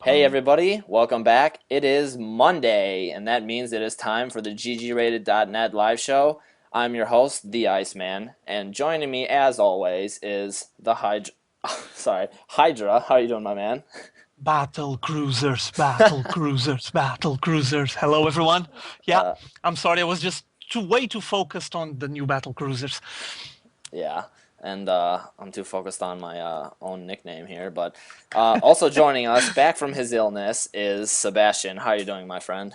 Hey everybody, welcome back. It is Monday, and that means it is time for the GGRated.net live show. I'm your host, the Iceman, and joining me as always is the Hydra. Sorry, Hydra. How are you doing, my man? Battle cruisers, battle cruisers, battle cruisers. Hello, everyone. Yeah, Uh, I'm sorry. I was just way too focused on the new battle cruisers. yeah, and I'm too focused on my own nickname here, but also joining us back from his illness is Sebastian. How are you doing, my friend?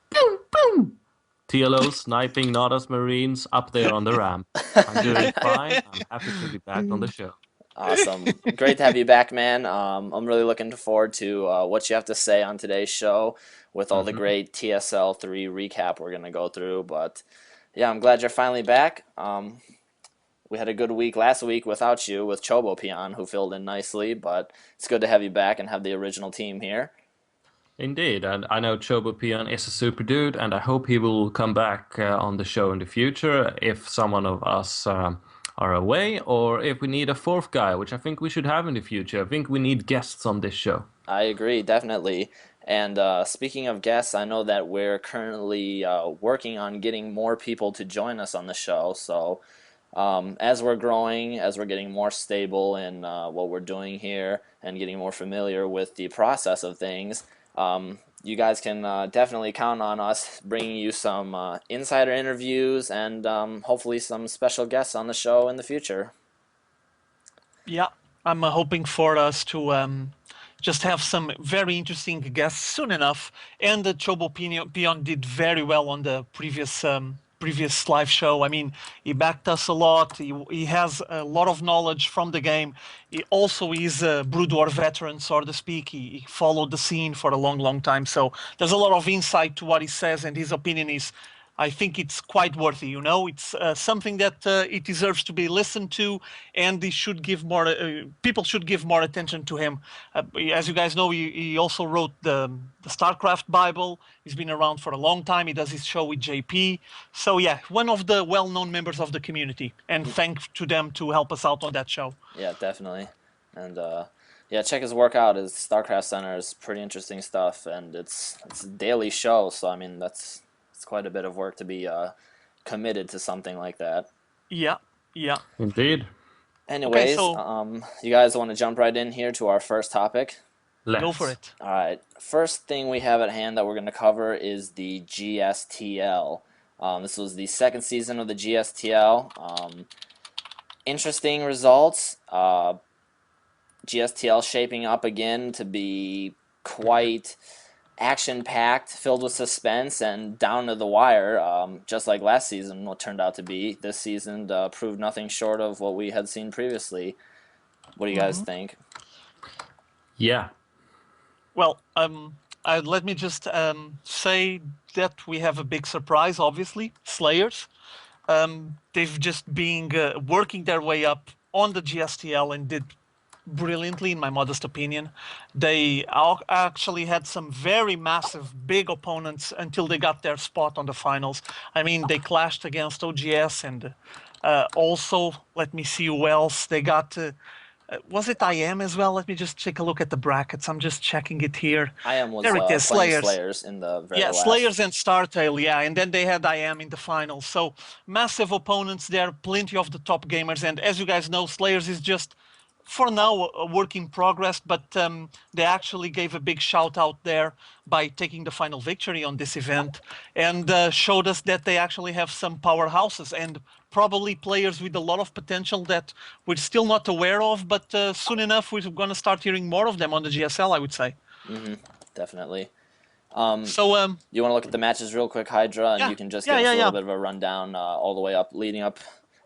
Boom, boom. TLO sniping Nadas Marines up there on the ramp. I'm doing fine. I'm happy to be back on the show. Awesome. Great to have you back, man. I'm really looking forward to what you have to say on today's show with all the hmm great TSL 3 recap we're going to go through. But yeah, I'm glad you're finally back. We had a good week last week without you with Chobo Pion, who filled in nicely, but it's good to have you back and have the original team here. Indeed, and I know Chobo Pion is a super dude, and I hope he will come back on the show in the future if someone of us are away, or if we need a fourth guy, which I think we should have in the future. I think we need guests on this show. I agree, definitely. And speaking of guests, I know that we're currently working on getting more people to join us on the show. So as we're growing, as we're getting more stable in what we're doing here and getting more familiar with the process of things, you guys can definitely count on us bringing you some insider interviews and hopefully some special guests on the show in the future. Yeah, I'm hoping for us to just have some very interesting guests soon enough. And the Chobo Pion did very well on the previous live show. I mean, he backed us a lot. He has a lot of knowledge from the game. He also is a Brood War veteran, so to speak. He followed the scene for a long, long time. So there's a lot of insight to what he says, and his opinion is I think it's quite worthy. It's something that it deserves to be listened to, and they should give more. People should give more attention to him. As you guys know, he also wrote the StarCraft Bible. He's been around for a long time. He does his show with JP. So yeah, one of the well-known members of the community, and thanks to them to help us out on that show. Yeah, definitely. And yeah, check his work out. His StarCraft Center is pretty interesting stuff, and it's a daily show. So I mean, that's it's quite a bit of work to be committed to something like that. Yeah, yeah. Indeed. Okay, Anyways, so you guys want to jump right in here to our first topic? go for Let's. it. All right. First thing we have at hand that we're going to cover is the GSTL. This was the second season of the GSTL. Interesting results. GSTL shaping up again to be quite action packed, filled with suspense, and down to the wire, just like last season, what turned out to be. This season proved nothing short of what we had seen previously. What do you guys Mm-hmm. think? Yeah. Well, let me just say that we have a big surprise, obviously, Slayers. They've just been working their way up on the GSTL and did brilliantly, in my modest opinion. They actually had some very massive, big opponents until they got their spot on the finals. I mean, they clashed against OGS and also, let me see who else. They got was it IM as well? Let me just take a look at the brackets. I'm just checking it here. IM was There it is, playing Slayers. Slayers in the very Yeah, last. Slayers and Startail, yeah, and then they had IM in the finals. So massive opponents there, plenty of the top gamers, and as you guys know, Slayers is just for now a work in progress, but they actually gave a big shout out there by taking the final victory on this event and showed us that they actually have some powerhouses and probably players with a lot of potential that we're still not aware of, but soon enough we're going to start hearing more of them on the GSL, I would say. Mm-hmm, definitely. Um, So you want to look at the matches real quick, Hydra, and yeah, you can just yeah, give us yeah, a little yeah. bit of a rundown all the way up, leading up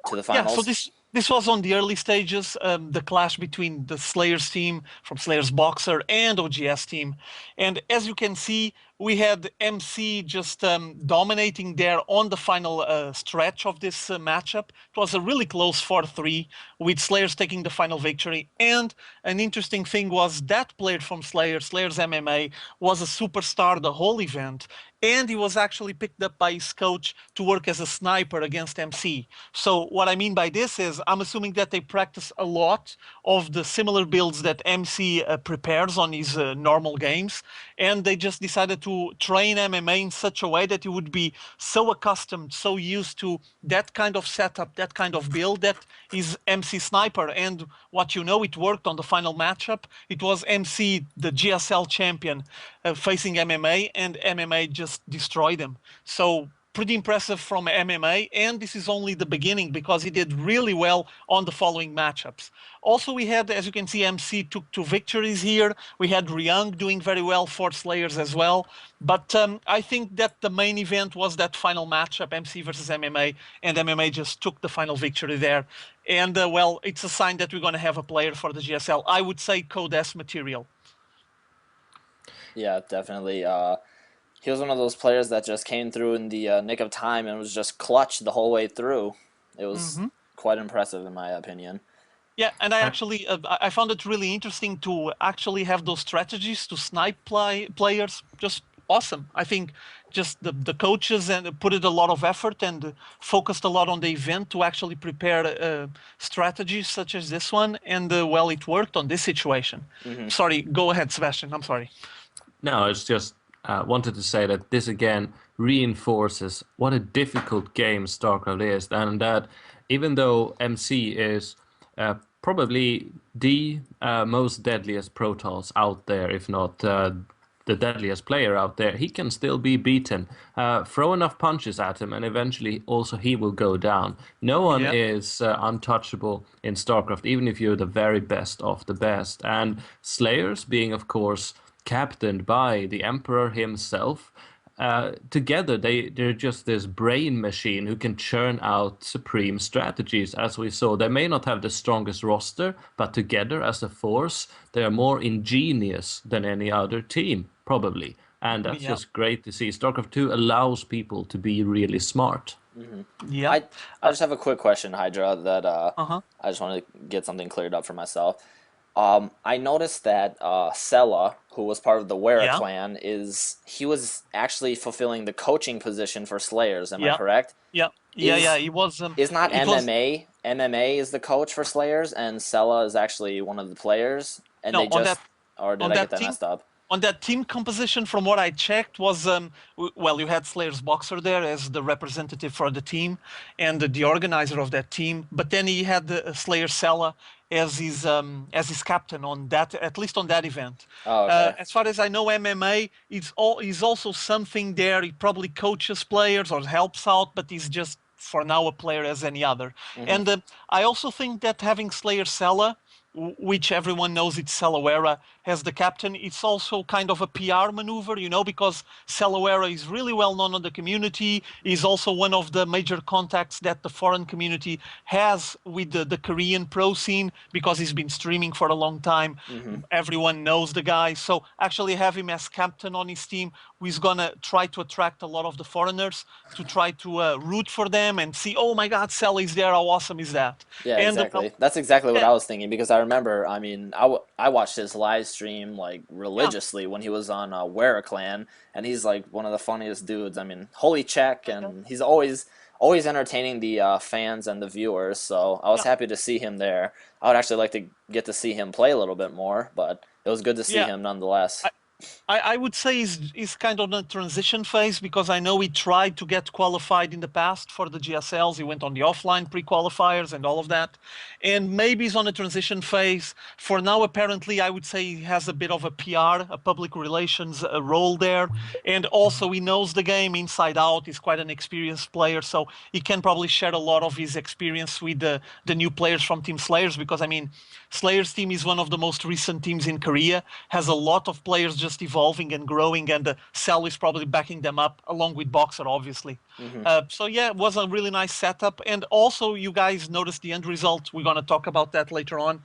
to the Yeah, so finals. this was on the early stages, the clash between the Slayers team from Slayers Boxer and OGS team. And as you can see, we had MC just dominating there on the final stretch of this matchup. It was a really close 4-3 with Slayers taking the final victory. And an interesting thing was that player from Slayers MMA, was a superstar the whole event. And he was actually picked up by his coach to work as a sniper against MC. So what I mean by this is I'm assuming that they practice a lot of the similar builds that MC prepares on his normal games. And they just decided to train MMA in such a way that he would be so accustomed, so used to that kind of setup, that kind of build that is MC sniper. And what you know, it worked on the final matchup. It was MC, the GSL champion, facing MMA, and MMA just destroyed him. So pretty impressive from MMA, and this is only the beginning because he did really well on the following matchups. Also, we had, as you can see, MC took 2 victories here. We had Ryung doing very well for Slayers as well. But I think that the main event was that final matchup, MC versus MMA, and MMA just took the final victory there. And, well, it's a sign that we're going to have a player for the GSL. I would say Code S material. Yeah, definitely. He was one of those players that just came through in the nick of time and was just clutch the whole way through. It was quite impressive, in my opinion. Yeah, and I actually I found it really interesting to actually have those strategies to snipe players. Just awesome. I think just the coaches and put it a lot of effort and focused a lot on the event to actually prepare strategies such as this one. And well, it worked on this situation. Sorry, go ahead, Sebastian. I'm sorry. No, it's just wanted to say that this again reinforces what a difficult game StarCraft is, and that even though MC is probably the most deadliest Protoss out there, if not the deadliest player out there, he can still be beaten. Throw enough punches at him and eventually also he will go down. No one is untouchable in StarCraft, even if you're the very best of the best. And Slayers being, of course, captained by the Emperor himself, together they're just this brain machine who can churn out supreme strategies. As we saw, they may not have the strongest roster, but together as a force they are more ingenious than any other team, probably. And that's just great to see. StarCraft 2 allows people to be really smart. Yeah. I just have a quick question, Hydra, that I just want to get something cleared up for myself. I noticed that Sella, who was part of the Wera clan, he was actually fulfilling the coaching position for Slayers. Am I correct? Yeah, he was. Is not MMA? MMA is the coach for Slayers, and Sella is actually one of the players. And No, they just, or did I get that team, messed up? On that team composition, from what I checked, was well, you had Slayer's Boxer there as the representative for the team and the organizer of that team, but then he had Slayer Sella as his captain on that, at least on that event. Oh, okay. As far as I know, MMA is also something there. He probably coaches players or helps out, but he's just for now a player as any other. And I also think that having Slayer Sella, which everyone knows it's Salawera, as the captain, it's also kind of a PR maneuver, because Salawera is really well known in the community. He's also one of the major contacts that the foreign community has with the Korean pro scene, because he's been streaming for a long time. Everyone knows the guy. So actually have him as captain on his team, who's gonna try to attract a lot of the foreigners to try to root for them and see, oh my God, Sal is there, how awesome is that? Yeah, exactly. That's exactly what I was thinking, because I remember, I mean, I watched his live stream like religiously when he was on Wera Clan, and he's like one of the funniest dudes. I mean, holy check, and he's always entertaining the fans and the viewers. So I was happy to see him there. I would actually like to get to see him play a little bit more, but it was good to see him nonetheless. I would say he's kind of in a transition phase, because I know he tried to get qualified in the past for the GSLs. He went on the offline pre-qualifiers and all of that. And maybe he's on a transition phase. For now, apparently, I would say he has a bit of a PR, a public relations role there. And also, he knows the game inside out. He's quite an experienced player, so he can probably share a lot of his experience with the new players from Team Slayers, because, I mean, Slayers team is one of the most recent teams in Korea, has a lot of players just evolving and growing, and Cell is probably backing them up, along with Boxer, obviously. So yeah, it was a really nice setup. And also, you guys noticed the end result. We're going to talk about that later on.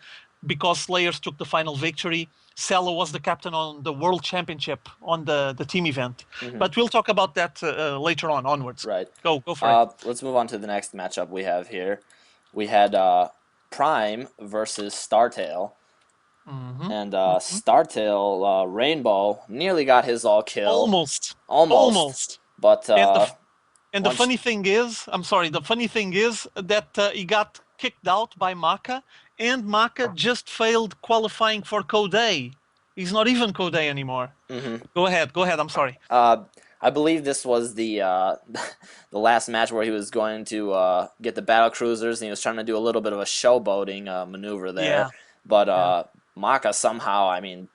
because Slayers took the final victory. Cello was the captain on the World Championship on the team event. But we'll talk about that later onwards. Right. Go for it. Let's move on to the next matchup we have here. We had Prime versus Startail. And Startail Rainbow nearly got his all kill. Almost. But And the funny thing is, I'm sorry, the funny thing is that he got kicked out by Maka, and Maka just failed qualifying for Code A. He's not even Code A anymore. Go ahead, I'm sorry. I believe this was the the last match where he was going to get the battle cruisers, and he was trying to do a little bit of a showboating maneuver there. Yeah. But Maka somehow, I mean,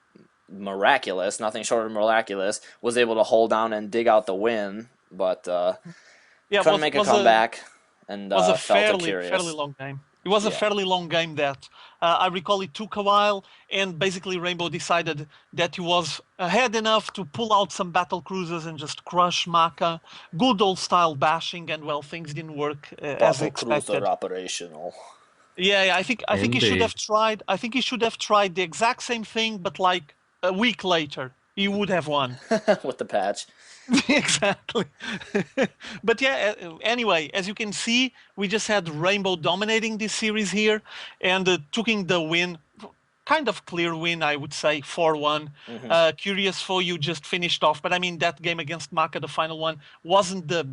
miraculous, nothing short of miraculous, was able to hold down and dig out the win, but couldn't make a comeback, and was a felt curious. fairly long game. It was a fairly long game that I recall it took a while, and basically Rainbow decided that he was ahead enough to pull out some battle cruisers and just crush Maka. Good old style bashing, and well, things didn't work as expected. Cruiser operational. Yeah, I think he should have tried. I think he should have tried the exact same thing, but like a week later, he would have won. With the patch. Exactly. But yeah, anyway, as you can see, we just had Rainbow dominating this series here and taking the win. Kind of clear win, I would say, 4-1. Curious for you just finished off, but I mean that game against Maka, the final one, wasn't the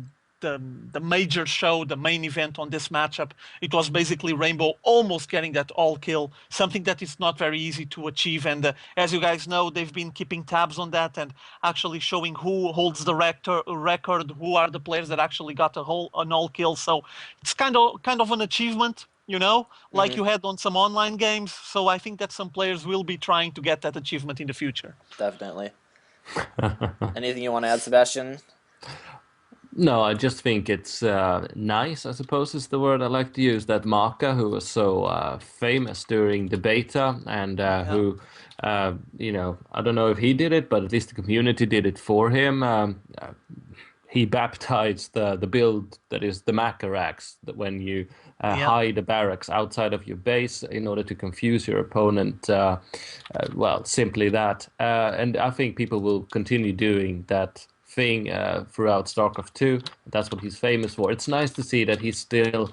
major show, the main event on this matchup. It was basically Rainbow almost getting that all kill, something that is not very easy to achieve. And as you guys know, they've been keeping tabs on that and actually showing who holds the record, who are the players that actually got an all kill. So it's kind of an achievement, you know, like you had on some online games. So I think that some players will be trying to get that achievement in the future. Definitely. Anything you want to add, Sebastian? No, I just think it's nice, I suppose is the word I like to use, that Maka, who was so famous during the beta and who, you know, I don't know if he did it, but at least the community did it for him. He baptized the build that is the Maka racks, that when you hide a barracks outside of your base in order to confuse your opponent. Well, simply that. And I think people will continue doing that thing throughout StarCraft 2. That's what he's famous for. It's nice to see that he's still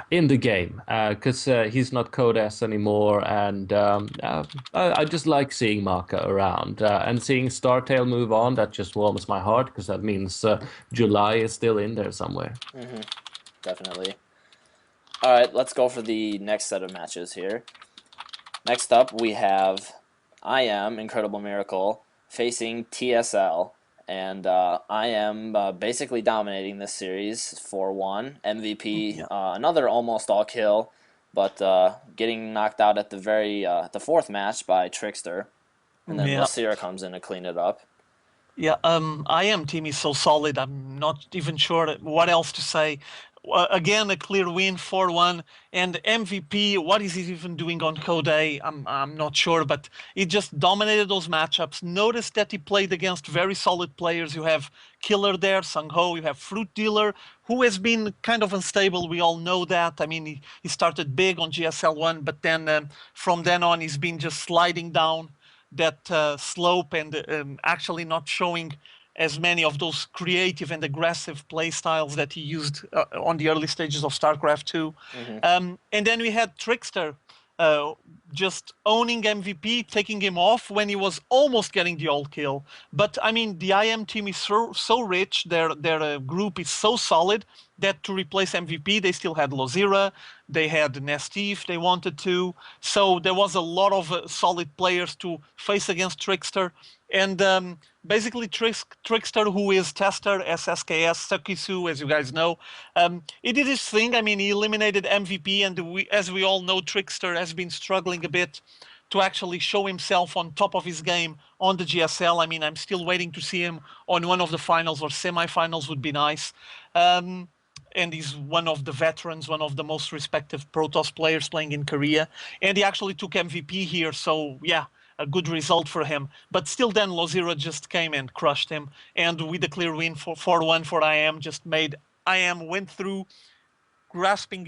in the game because he's not Code S anymore, and I just like seeing Maka around and seeing Startail move on. That just warms my heart because that means July is still in there somewhere. Definitely. All right, let's go for the next set of matches here. Next up, we have IM Incredible Miracle facing TSL. And I am basically dominating this series 4-1. MVP, another almost all kill, but getting knocked out at the fourth match by Trickster. And then Lasira comes in to clean it up. Yeah, IM team is so solid. I'm not even sure what else to say. Again, a clear win, 4-1, and MVP. What is he even doing on Code A? I'm not sure, but he just dominated those matchups. Notice that he played against very solid players. You have Killer there, Sung Ho. You have Fruit Dealer, who has been kind of unstable. We all know that. I mean, he started big on GSL 1, but then from then on, he's been just sliding down that slope and actually not showing as many of those creative and aggressive play styles that he used on the early stages of StarCraft 2. And then we had Trickster just owning MVP, taking him off when he was almost getting the all kill. But I mean, the IM team is so rich, their group is so solid that to replace MVP, they still had Lozira, they had Nesty if they wanted to. So there was a lot of solid players to face against Trickster. And basically Trickster, who is Tester, SSKS, Sakisu, as you guys know, he did his thing. I mean, he eliminated MVP, and as we all know, Trickster has been struggling a bit to actually show himself on top of his game on the GSL. I mean, I'm still waiting to see him on one of the finals or semifinals would be nice. And he's one of the veterans, one of the most respected Protoss players playing in Korea. And he actually took MVP here, so yeah, a good result for him. But still then Lozira just came and crushed him. And with a clear win for 4-1 for IM, just made IM went through grabbing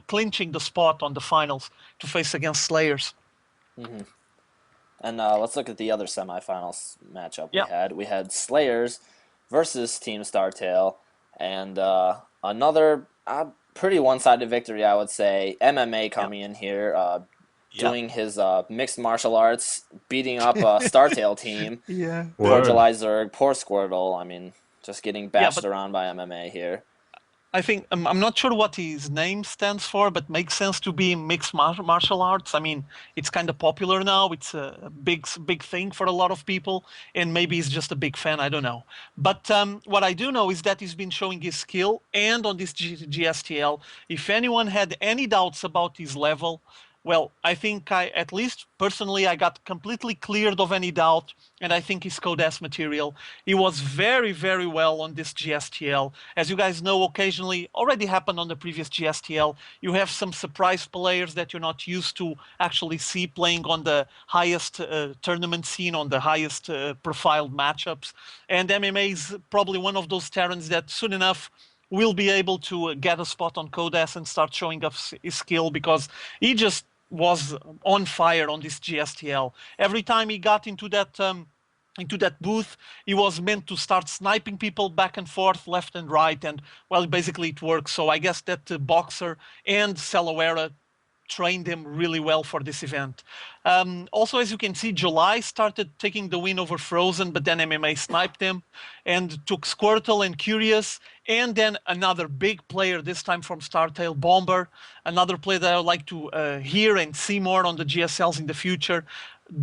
clinching the spot on the finals to face against Slayers. Hmm. And let's look at the other semifinals matchup we Yeah, had. We had Slayers versus Team Startail, and another pretty one-sided victory, I would say. MMA yeah, coming in here, yeah, doing his mixed martial arts, beating up a Startail team. yeah. Poor Word. July Zerg, poor Squirtle. I mean, just getting Yeah, bashed but around by MMA here. I think I'm not sure what his name stands for, but makes sense to be mixed martial arts. I mean, it's kind of popular now. It's a big thing for a lot of people, and maybe he's just a big fan. I don't know. But what I do know is that he's been showing his skill, and on this GSTL, if anyone had any doubts about his level, well, I think at least personally, I got completely cleared of any doubt, and I think his Code S material. He was very, very well on this GSTL. As you guys know, occasionally already happened on the previous GSTL. You have some surprise players that you're not used to actually see playing on the highest tournament scene, on the highest profiled matchups. And MMA is probably one of those Terrans that soon enough will be able to get a spot on Codas and start showing off his skill because he just was on fire on this GSTL. Every time he got into that booth, he was meant to start sniping people back and forth, left and right, and well, basically it works. So I guess that Boxer and Celoera trained him really well for this event. Also, as you can see, July started taking the win over Frozen, but then MMA sniped him and took Squirtle and Curious, and then another big player, this time from Startail, Bomber, another player that I would like to hear and see more on the GSLs in the future,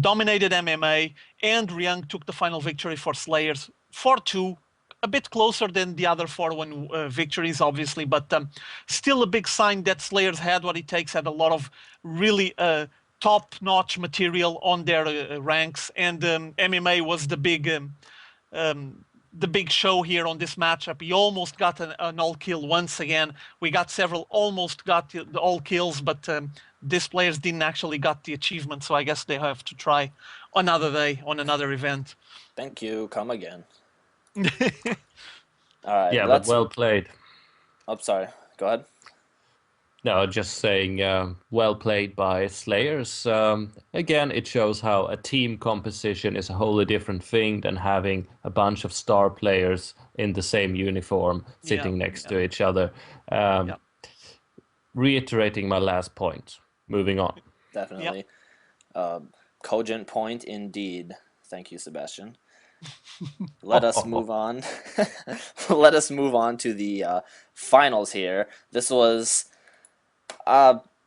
dominated MMA, and Ryung took the final victory for Slayers 4-2, a bit closer than the other 4-1 victories, obviously, but still a big sign that Slayers had what it takes, had a lot of really top-notch material on their ranks, and MMA was the big show here on this matchup. He almost got an all kill once again. We got several almost got the all kills, but these players didn't actually got the achievement, so I guess they have to try another day on another event. Thank you. Come again. All right, Yeah, but let's. well played. Oh, sorry. Go ahead. No, just saying, well played by Slayers. Again, it shows how a team composition is a wholly different thing than having a bunch of star players in the same uniform Yeah, sitting next yeah, to each other. Um, yeah, Reiterating my last point. Moving on. yeah. Definitely. Cogent point indeed. Thank you, Sebastian. Let us move on. Let us move on to the finals here. This was.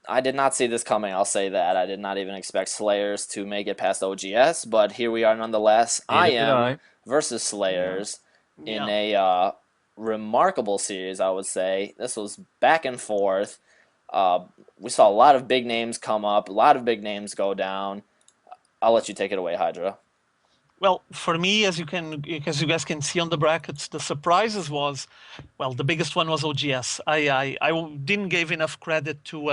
I did not see this coming, I'll say that. I did not even expect Slayers to make it past OGS, but here we are nonetheless. I Neither did am I. versus Yeah, Slayers in yeah. a remarkable series, I would say. This was back and forth. Uh, we saw a lot of big names come up, a lot of big names go down. I'll let you take it away, Hydra. Well, for me, as you guys can see on the brackets, the surprises was, well, the biggest one was OGS. I didn't give enough credit to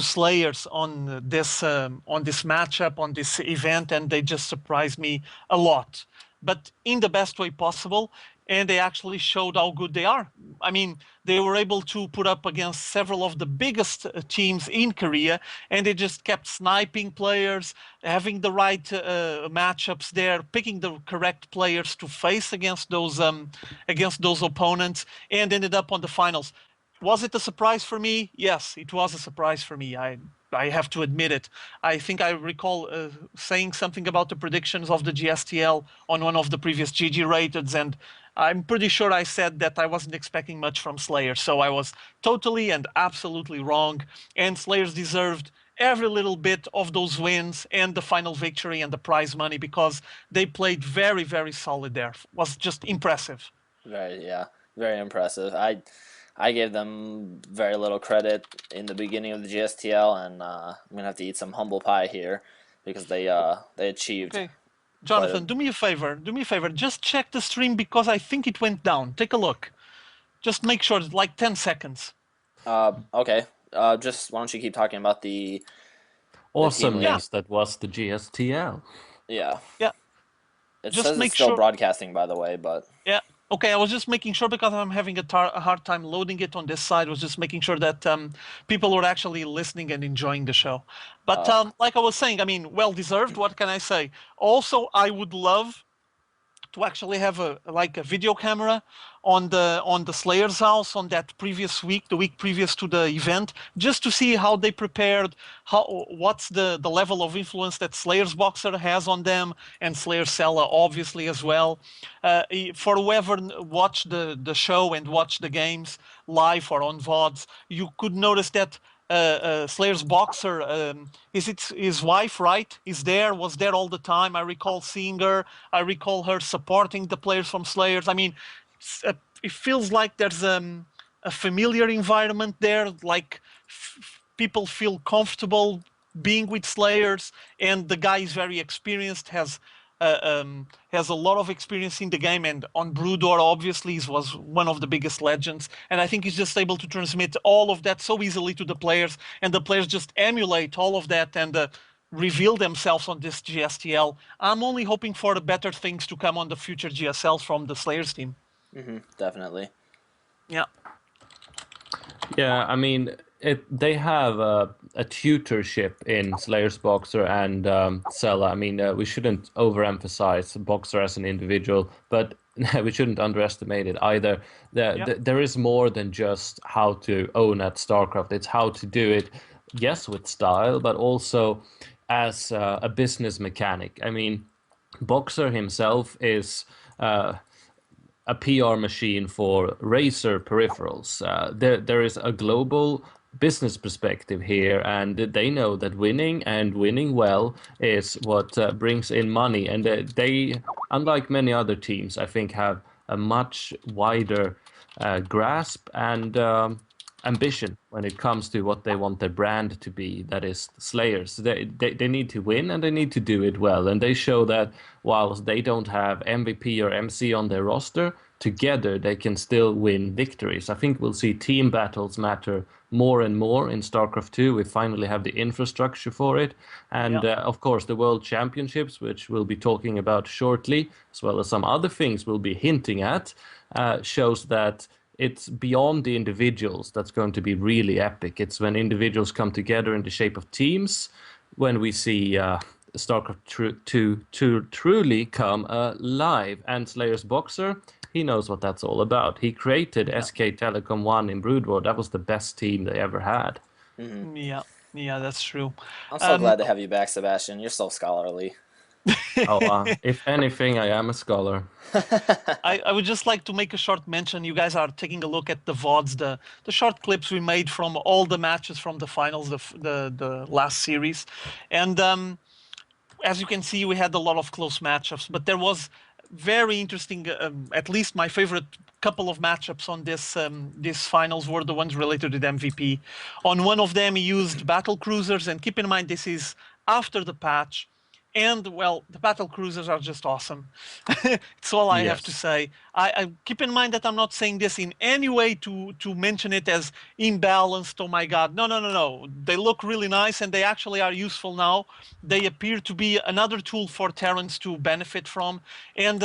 Slayers on this matchup, on this event, and they just surprised me a lot, but in the best way possible. And they actually showed how good they are. I mean, they were able to put up against several of the biggest teams in Korea, and they just kept sniping players, having the right matchups there, picking the correct players to face against those opponents, and ended up on the finals. Was it a surprise for me? Yes, it was a surprise for me. I have to admit it. I think I recall saying something about the predictions of the GSTL on one of the previous GG rateds, and I'm pretty sure I said that I wasn't expecting much from Slayer. So I was totally and absolutely wrong, and Slayers deserved every little bit of those wins and the final victory and the prize money because they played very, very solid there. It was just impressive. Very, yeah, very impressive. I gave them very little credit in the beginning of the GSTL, and I'm gonna have to eat some humble pie here because they achieved Okay. quite a. Jonathan, do me a favor. Do me a favor. Just check the stream because I think it went down. Take a look. Just make sure, like 10 seconds. Okay. Just why don't you keep talking about the team Yeah, league? Awesomeness that was the GSTL. Yeah, yeah. it Just says it's make still sure. broadcasting, by the way, but Yeah. Okay, I was just making sure because I'm having a hard time loading it on this side. I was just making sure that people were actually listening and enjoying the show. But Oh, like I was saying, I mean, well deserved. What can I say? Also, I would love to actually have a video camera on the Slayer's house on that previous week, the week previous to the event, just to see how they prepared, what's the level of influence that Slayer's Boxer has on them, and Slayer Sella obviously as well. For whoever watched the show and watched the games live or on VODs, you could notice that Slayer's Boxer, is it his wife, right? Was there all the time. I recall seeing her. I recall her supporting the players from Slayers. I mean, it feels like there's a familiar environment there, like people feel comfortable being with Slayers, and the guy is very experienced, has a lot of experience in the game, and on Broodor, obviously, he was one of the biggest legends, and I think he's just able to transmit all of that so easily to the players, and the players just emulate all of that and reveal themselves on this GSTL. I'm only hoping for the better things to come on the future GSLs from the Slayers team. definitely. Yeah. Yeah, I mean, they have a tutorship in Slayer's Boxer and Sella. I mean, we shouldn't overemphasize Boxer as an individual, but we shouldn't underestimate it either. Yeah. There is more than just how to own at StarCraft. It's how to do it, yes, with style, but also as a business mechanic. I mean, Boxer himself is a PR machine for Razer peripherals. There is a global business perspective here, and they know that winning and winning well is what brings in money. And they, unlike many other teams, I think have a much wider grasp and ambition when it comes to what they want their brand to be, that is Slayers. They need to win and they need to do it well, and they show that whilst they don't have MVP or MC on their roster, together they can still win victories. I think we'll see team battles matter more and more in StarCraft 2. We finally have the infrastructure for it, and Yeah. of course the World Championships, which we'll be talking about shortly, as well as some other things we'll be hinting at, shows that it's beyond the individuals that's going to be really epic. It's when individuals come together in the shape of teams, when we see StarCraft 2 truly come alive. And Slayer's Boxer, he knows what that's all about. He created SK Telecom 1 in Brood War. That was the best team they ever had. Yeah. Yeah, that's true. I'm so Um, glad to have you back, Sebastian. You're so scholarly. Oh, if anything, I am a scholar. I would just like to make a short mention. You guys are taking a look at the VODs, the short clips we made from all the matches from the finals, the last series. And as you can see, we had a lot of close matchups, but there was very interesting, at least my favorite couple of matchups on this finals were the ones related to the MVP. On one of them, he used battle cruisers, and keep in mind this is after the patch. And well, the battle cruisers are just awesome. It's all I have to Yes. say. I keep in mind that I'm not saying this in any way to mention it as imbalanced. Oh my God, no, no, no, no. They look really nice, and they actually are useful now. They appear to be another tool for Terrans to benefit from, and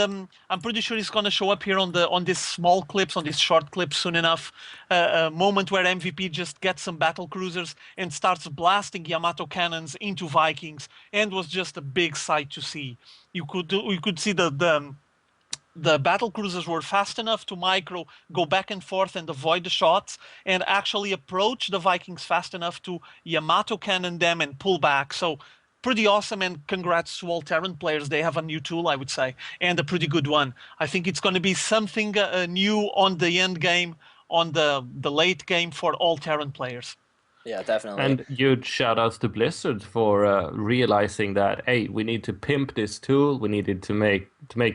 I'm pretty sure it's going to show up here on this small clips, on this short clips soon enough. A moment where MVP just gets some battle cruisers and starts blasting Yamato cannons into Vikings, and was just a big sight to see. You could see the battle cruisers were fast enough to micro, go back and forth and avoid the shots, and actually approach the Vikings fast enough to Yamato cannon them and pull back. So pretty awesome, and congrats to all Terran players. They have a new tool, I would say, and a pretty good one. I think it's going to be something new on the end game, on the late game for all Terran players. Yeah, definitely. And huge shout outs to Blizzard for realizing that, hey, we need to pimp this tool. We needed to make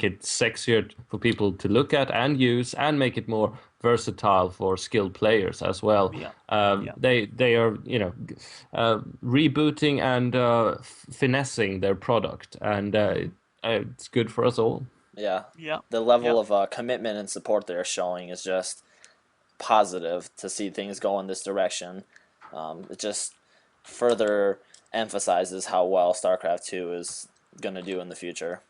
it sexier for people to look at and use, and make it more versatile for skilled players as well. Yeah, yeah, They are rebooting and finessing their product, and it's good for us all. Yeah. yeah, The yeah. level of commitment and support they're showing is just positive to see things go in this direction. It just further emphasizes how well StarCraft 2 is going to do in the future.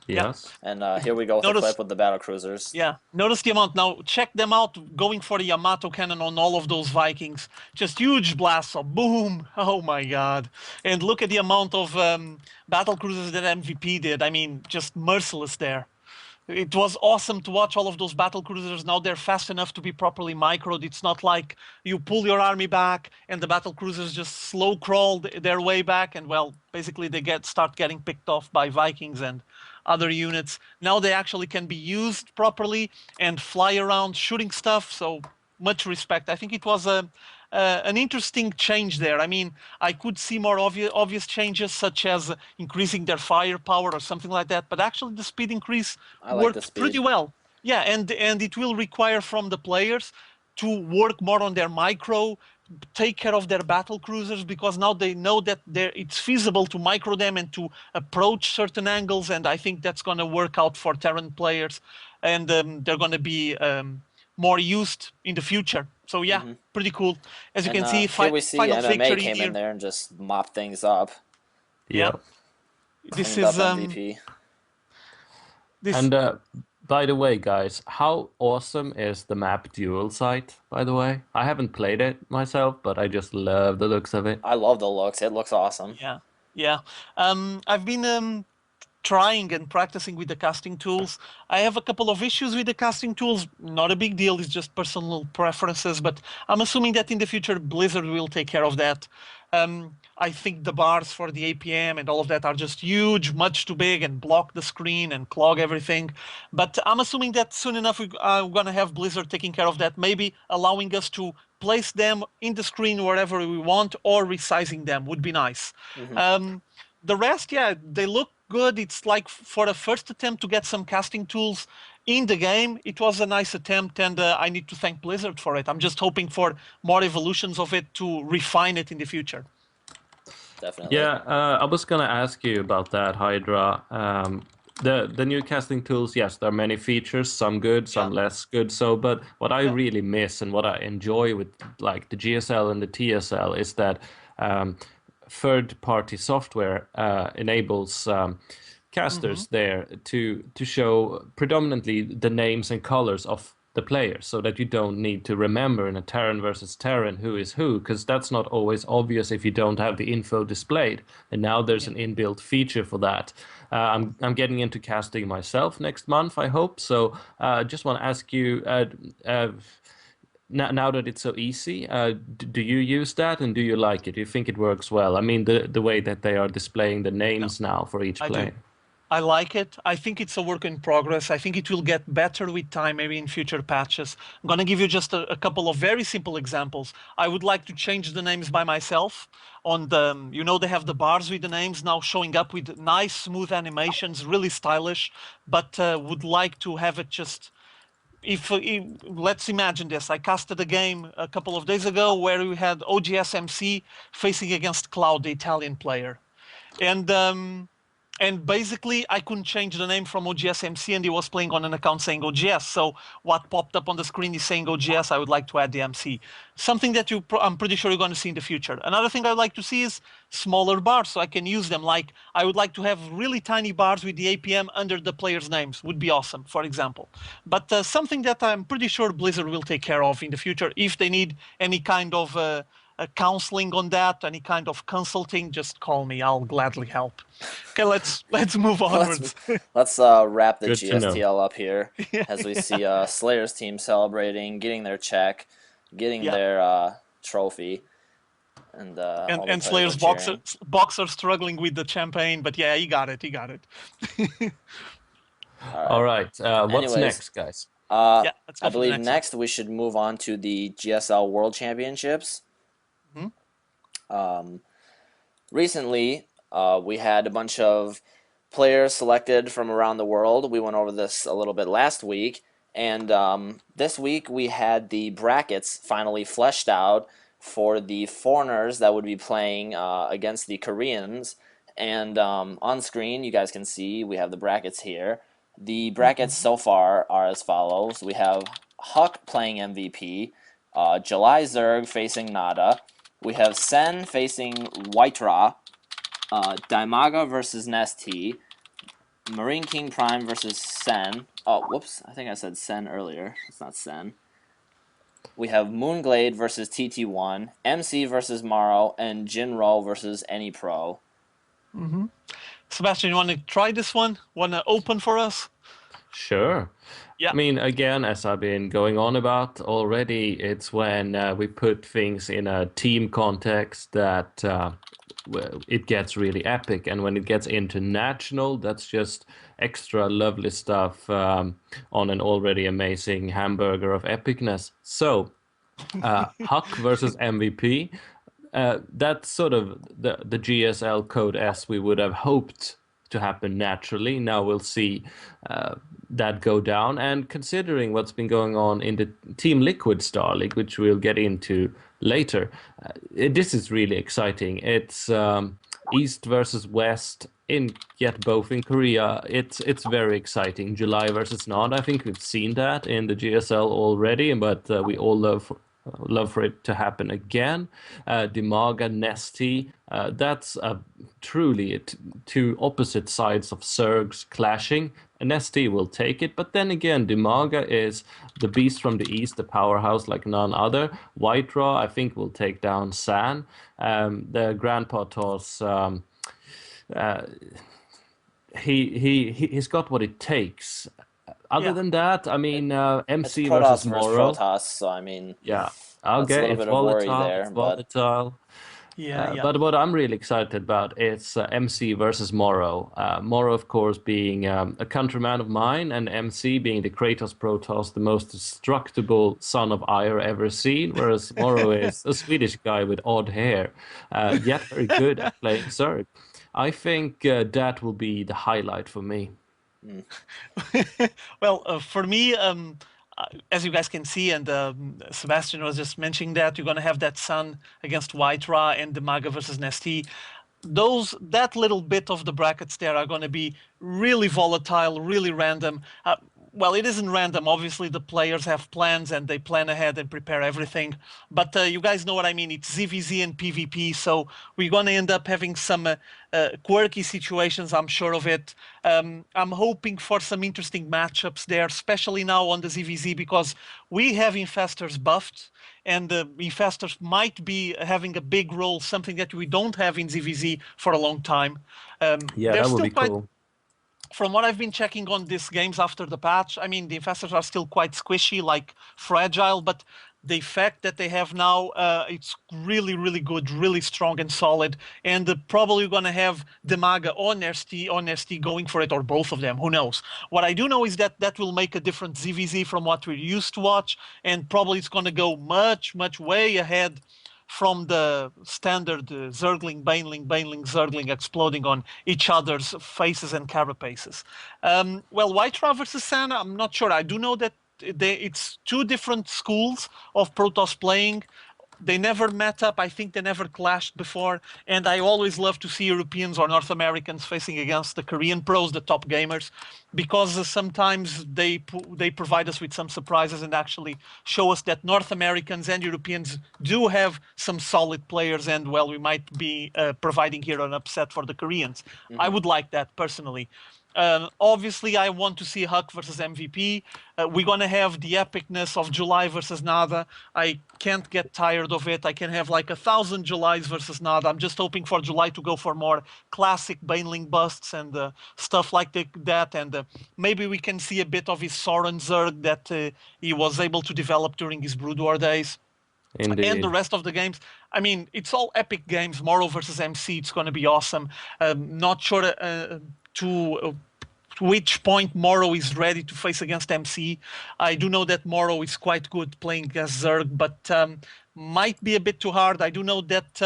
Yeah. Yes. And here we go with the Notice, clip with the battle cruisers. yeah, notice the amount. Now check them out, going for the Yamato cannon on all of those Vikings. Just huge blasts of boom. Oh my God. And look at the amount of battle cruisers that MVP did. I mean, just merciless there. It was awesome to watch all of those battle cruisers. Now they're fast enough to be properly microed. It's not like you pull your army back and the battle cruisers just slow crawl their way back, and well, basically they start getting picked off by Vikings and other units. Now they actually can be used properly and fly around shooting stuff. So much respect. I think it was an interesting change there. I mean, I could see more obvious changes, such as increasing their firepower or something like that. But actually, the speed increase I like the worked pretty speed. well. Yeah, and it will require from the players to work more on their micro, take care of their battle cruisers, because now they know that it's feasible to micro them and to approach certain angles, and I think that's going to work out for Terran players, and they're going to be more used in the future. So yeah, Hmm. pretty cool. As you And can see, here we see final MMA victory came in here. there and just mopped things up, Yeah, Yep. this cleaned up is MVP. this. And by the way, guys, how awesome is the map Dual Sight, by the way? I haven't played it myself, but I just love the looks of it. I love the looks. It looks awesome. Yeah, yeah. I've been trying and practicing with the casting tools. I have a couple of issues with the casting tools. Not a big deal. It's just personal preferences. But I'm assuming that in the future, Blizzard will take care of that. I think the bars for the APM and all of that are just huge, much too big, and block the screen and clog everything. But I'm assuming that soon enough we're going to have Blizzard taking care of that, maybe allowing us to place them in the screen wherever we want, or resizing them would be nice. Hmm. The rest, yeah, they look good. It's like for the first attempt to get some casting tools in the game, it was a nice attempt, and I need to thank Blizzard for it. I'm just hoping for more evolutions of it to refine it in the future. Definitely. Yeah, I was gonna ask you about that, Hydra. The new casting tools, yes, there are many features, some good, Yeah, some less good. So, but what I yeah. really miss and what I enjoy with like the GSL and the TSL is that third-party software enables Hmm. casters there to show predominantly the names and colors of the players, so that you don't need to remember in a Terran versus Terran who is who, because that's not always obvious if you don't have the info displayed. And now there's Yeah. an inbuilt feature for that. I'm getting into casting myself next month, I hope. So just want to ask you. Now that it's so easy, do you use that and do you like it? Do you think it works well? I mean, the way that they are displaying the Yeah, names now for each I do. player. I like it. I think it's a work in progress. I think it will get better with time, maybe in future patches. I'm going to give you just a couple of very simple examples. I would like to change the names by myself. On the, they have the bars with the names now showing up with nice, smooth animations, really stylish, but would like to have it just. If let's imagine this, I casted a game a couple of days ago where we had OGSMC facing against Cloud, the Italian player, and basically I couldn't change the name from OGSMC, and he was playing on an account saying OGS. So what popped up on the screen is saying OGS. I would like to add the MC, something that I'm pretty sure you're going to see in the future. Another thing I'd like to see is smaller bars so I can use them. Like I would like to have really tiny bars with the APM under the players' names. Would be awesome, for example. But something that I'm pretty sure Blizzard will take care of in the future. If they need any kind of counseling on that, any kind of consulting, just call me. I'll gladly help. Okay, let's move let's onwards. let's wrap the Good to know. GSTL up here Yeah, as we see Slayer's team celebrating, getting their check, getting yeah. their trophy, and And all the and players are Slayer's cheering. boxer struggling with the champagne, but yeah, he got it. He got it. All All right. right, what's Anyways, next, guys? Yeah, let's I go for the believe next one. next we should move on to the GSL World Championships. Hmm. Recently, we had a bunch of players selected from around the world. We went over this a little bit last week, and this week we had the brackets finally fleshed out for the foreigners that would be playing against the Koreans. And on screen, you guys can see we have the brackets here. The brackets Hmm. so far are as follows. We have Huck playing MVP, July Zerg facing Nada. We have Sen facing White Raw, Daimaga versus Nesty, Marine King Prime versus Sen. Oh, whoops. I think I said Sen earlier. It's not Sen. We have Moonglade versus TT1, MC versus Morrow, and Jinro versus Any Pro. Sebastian, you want to try this one? Want to open for us? Sure. Yeah. I mean, again, as I've been going on about already, it's when we put things in a team context that well, it gets really epic. And when it gets international, that's just extra lovely stuff on an already amazing hamburger of epicness. So, Huck versus MVP. That's sort of the GSL Code S we would have hoped to happen naturally. Now we'll see that go down. And considering what's been going on in the Team Liquid Star League, which we'll get into later, this is really exciting. It's East versus West in yet both in Korea. It's very exciting. July versus Nod. I think we've seen that in the GSL already, but we all love for it to happen again. Dimaga, Nesty, that's truly two opposite sides of Zergs clashing. Nesty will take it, but then again, Dimaga is the beast from the east, the powerhouse like none other. White Raw, I think, will take down San. The Grandpa Toss, he's got what it takes. Other than that, I mean, It's MC Protoss versus versus Moro. Protoss, so I mean, Yeah. that's a Okay, little it's bit of worry volatile. there, It's but volatile. Yeah. But what I'm really excited about is MC versus Morrow. Morrow, of course, being a countryman of mine, and MC being the Kratos Protoss, the most destructible son of Ire ever seen, whereas Morrow is a Swedish guy with odd hair, yet very good at playing Zerg. I think that will be the highlight for me. Well, for me, as you guys can see, and Sebastian was just mentioning that you're going to have that Sun against White Ra and the Maga versus Nesty. That little bit of the brackets there are going to be really volatile, really random. Well, it isn't random. Obviously, the players have plans and they plan ahead and prepare everything. But you guys know what I mean. It's ZVZ and PvP, so we're going to end up having some quirky situations, I'm sure of it. I'm hoping for some interesting matchups there, especially now on the ZVZ, because we have Infestors buffed, and the Infestors might be having a big role, something that we don't have in ZVZ for a long time. Yeah, They're that would still be quite cool. From what I've been checking on these games after the patch, I mean, the infestors are still quite squishy, like fragile, but the effect that they have now, it's really, really good, really strong and solid. And probably going to have Demaga or Nesty going for it, or both of them. Who knows? What I do know is that that will make a different ZVZ from what we're used to watch, and probably it's going to go much, much way ahead from the standard Zergling, Baneling, Zergling exploding on each other's faces and carapaces. Well, White versus Sana, I'm not sure. I do know that it's two different schools of Protoss playing. They never met up. I think they never clashed before. And I always love to see Europeans or North Americans facing against the Korean pros, the top gamers, because sometimes they provide us with some surprises and actually show us that North Americans and Europeans do have some solid players. And well, we might be providing here an upset for the Koreans. I would like that personally. Obviously, I want to see Huck versus MVP. We're going to have the epicness of July versus Nada. I can't get tired of it. I can have like 1,000 Julys versus Nada. I'm just hoping for July to go for more classic Baneling busts and stuff like that. And maybe we can see a bit of his Soren Zerg that he was able to develop during his Brood War days. And the Indeed. rest of the games, I mean, it's all epic games. Morrow versus MC, it's going to be awesome. Not sure to which point Morrow is ready to face against MC. I do know that Morrow is quite good playing against Zerg, but might be a bit too hard. I do know that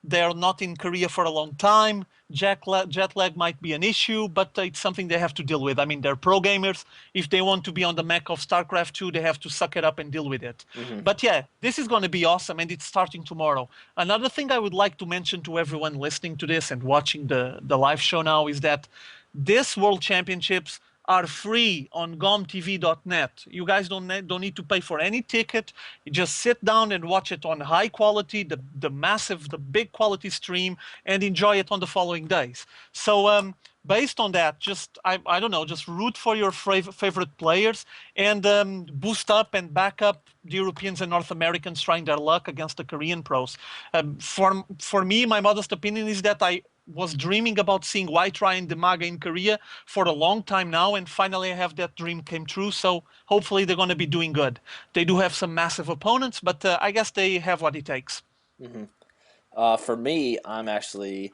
they're not in Korea for a long time. Jet lag might be an issue, but it's something they have to deal with. I mean, they're pro gamers. If they want to be on the mech of StarCraft 2, they have to suck it up and deal with it. But yeah, this is going to be awesome, and it's starting tomorrow. Another thing I would like to mention to everyone listening to this and watching the live show now is that this World Championships, are free on gomtv.net. You guys don't need to pay for any ticket. You just sit down and watch it on high quality, the big quality stream, and enjoy it on the following days. So based on that, just I don't know, just root for your favorite players and boost up and back up the Europeans and North Americans trying their luck against the Korean pros. For me, my modest opinion is that I was dreaming about seeing White Ryan Demaga in Korea for a long time now, and finally I have that dream came true. So hopefully they're going to be doing good. They do have some massive opponents, but I guess they have what it takes. For me, I'm actually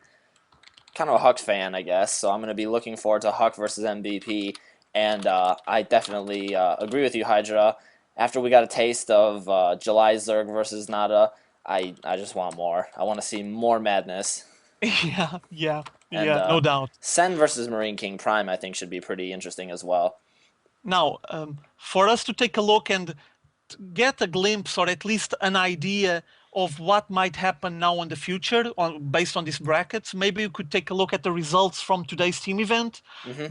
kind of a Huck fan, I guess. So I'm going to be looking forward to Huck versus MVP. And I definitely agree with you, Hydra. After we got a taste of July Zerg versus Nada, I just want more. I want to see more madness. Yeah, yeah, And yeah, no doubt. Sen versus Marine King Prime, I think, should be pretty interesting as well. Now, for us to take a look and get a glimpse or at least an idea of what might happen now in the future based on these brackets, maybe you could take a look at the results from today's team event. Hmm.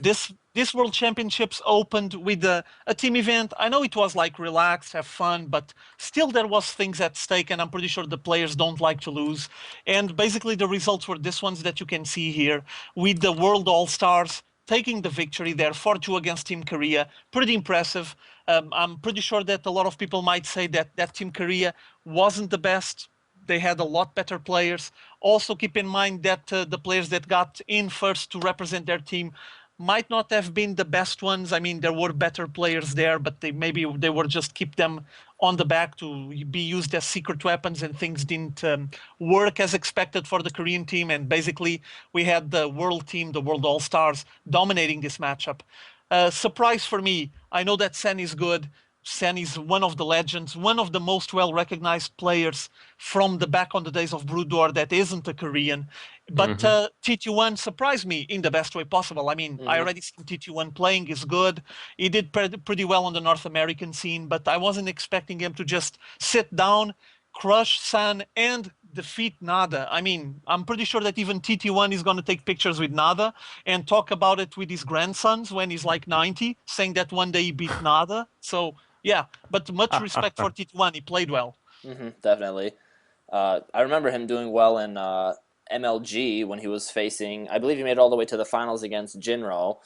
This World Championships opened with a team event. I know it was like relaxed, have fun, but still there was things at stake, and I'm pretty sure the players don't like to lose. And basically the results were this ones that you can see here with the World All-Stars taking the victory there, 4-2 against Team Korea. Pretty impressive. I'm pretty sure that a lot of people might say that Team Korea wasn't the best. They had a lot better players. Also, keep in mind that the players that got in first to represent their team might not have been the best ones. I mean, there were better players there, but maybe they were just keep them on the back to be used as secret weapons, and things didn't work as expected for the Korean team. And basically, we had the world team, the World All Stars, dominating this matchup. Surprise for me. I know that Sen is good. Sen is one of the legends, one of the most well-recognized players from the back on the days of Brood that isn't a Korean. But Hmm. TT1 surprised me in the best way possible. I mean, I Hmm. already seen TT1 playing is good. He did pretty well on the North American scene, but I wasn't expecting him to just sit down, crush San, and defeat Nada. I mean, I'm pretty sure that even TT1 is going to take pictures with Nada and talk about it with his grandsons when he's like 90, saying that one day he beat Nada. So, yeah, but much respect for TT1. He played well. Hmm. Definitely. I remember him doing well in MLG when he was facing. I believe he made it all the way to the finals against Jinro,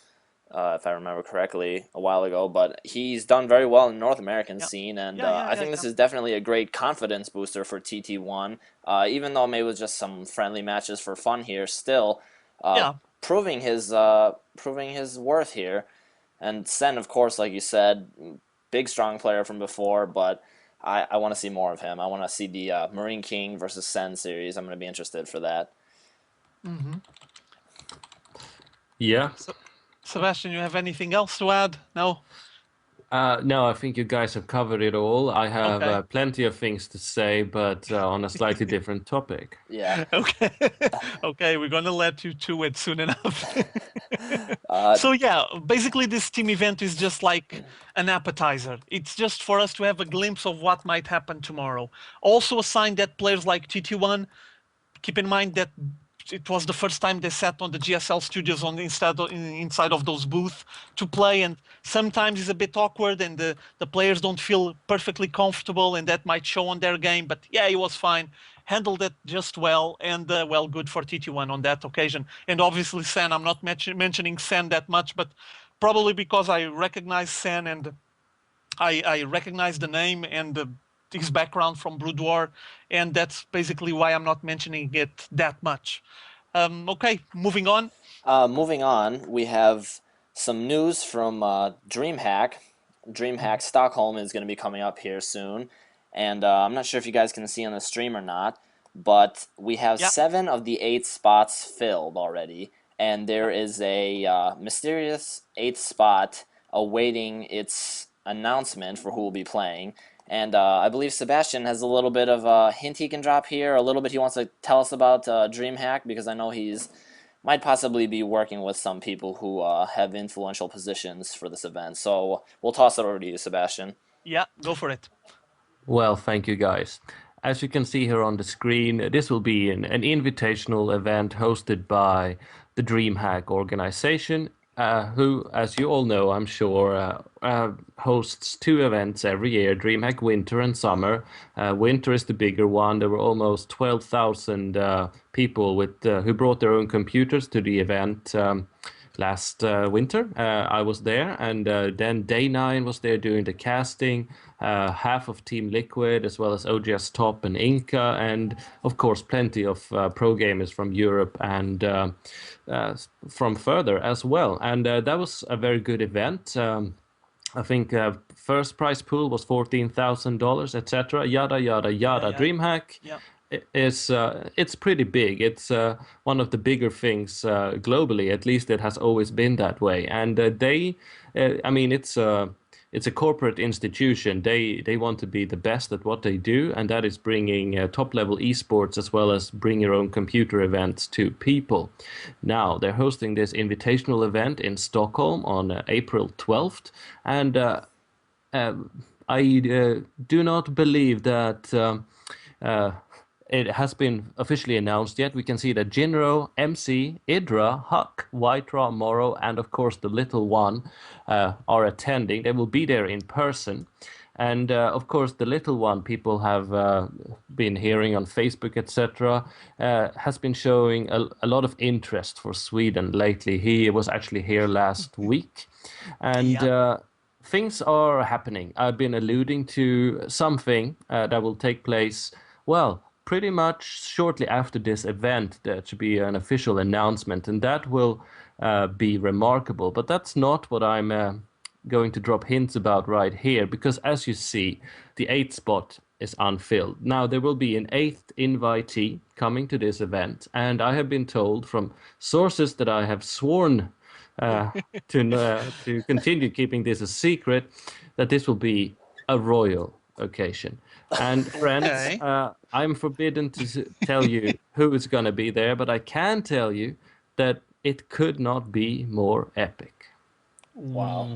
if I remember correctly, a while ago. But he's done very well in the North American Yeah, scene, and yeah, yeah, I yeah, think this yeah. is definitely a great confidence booster for TT1. Even though maybe it was just some friendly matches for fun here, still uh, Yeah. proving his worth here. And Sen, of course, like you said, big strong player from before, but I want to see more of him. I want to see the Marine King versus Sen series. I'm going to be interested for that. Hmm. Yeah. So, Sebastian, you have anything else to add? No? No, I think you guys have covered it all. I have Okay. plenty of things to say, but on a slightly different topic. Yeah. Okay. Okay, we're gonna let you to it soon enough. Uh, So yeah, basically this team event is just like an appetizer. It's just for us to have a glimpse of what might happen tomorrow. Also a sign that players like TT1, keep in mind that it was the first time they sat on the GSL studios on inside of those booths to play, and sometimes it's a bit awkward, and the players don't feel perfectly comfortable, and that might show on their game. But yeah, it was fine, handled it just well, and well, good for TT1 on that occasion. And obviously Sen, I'm not mentioning Sen that much, but probably because I recognize Sen and I recognize the name and his background from Brood War, and that's basically why I'm not mentioning it that much. Okay, moving on. Moving on, we have some news from DreamHack. DreamHack Stockholm is going to be coming up here soon, and I'm not sure if you guys can see on the stream or not, but we have Yeah, 7 of the 8 spots filled already, and yeah, there is a mysterious 8th spot awaiting its announcement for who will be playing. And I believe Sebastian has a little bit of a hint he can drop here, a little bit he wants to tell us about DreamHack, because I know he's might possibly be working with some people who have influential positions for this event. So we'll toss it over to you, Sebastian. yeah. Go for it. Well, thank you guys. As you can see here on the screen, this will be an invitational event hosted by the DreamHack organization. who, as you all know, I'm sure, hosts two events every year, DreamHack Winter and Summer. Winter is the bigger one. There were almost 12,000 people who brought their own computers to the event last winter. I was there, and then Day 9 was there doing the casting, half of Team Liquid, as well as OGS Top and Inca, and of course, plenty of pro gamers from Europe and from further as well. And that was a very good event. I think first prize pool was $14,000, etc. Yada yada Yeah, yada. yeah, DreamHack yeah. is it's pretty big. It's one of the bigger things globally. At least it has always been that way. And I mean, it's a corporate institution. They want to be the best at what they do, and that is bringing top level esports as well as bring your own computer events to people. Now they're hosting this invitational event in Stockholm on April 12th, and I do not believe that. Uh, it has been officially announced yet. We can see that Jinro, MC, Idra, Huck, Whiteraw, Morrow, and of course the little one are attending. They will be there in person. And of course, the little one people have been hearing on Facebook, etc., has been showing a lot of interest for Sweden lately. He was actually here last week. And Yeah. things are happening. I've been alluding to something that will take place, well, pretty much shortly after this event. There should be an official announcement, and that will be remarkable. But that's not what I'm going to drop hints about right here, because as you see, the eighth spot is unfilled. Now, there will be an eighth invitee coming to this event, and I have been told from sources that I have sworn uh, to continue keeping this a secret, that this will be a royal occasion. And friends, Okay. I'm forbidden to tell you who is going to be there, but I can tell you that it could not be more epic. Wow.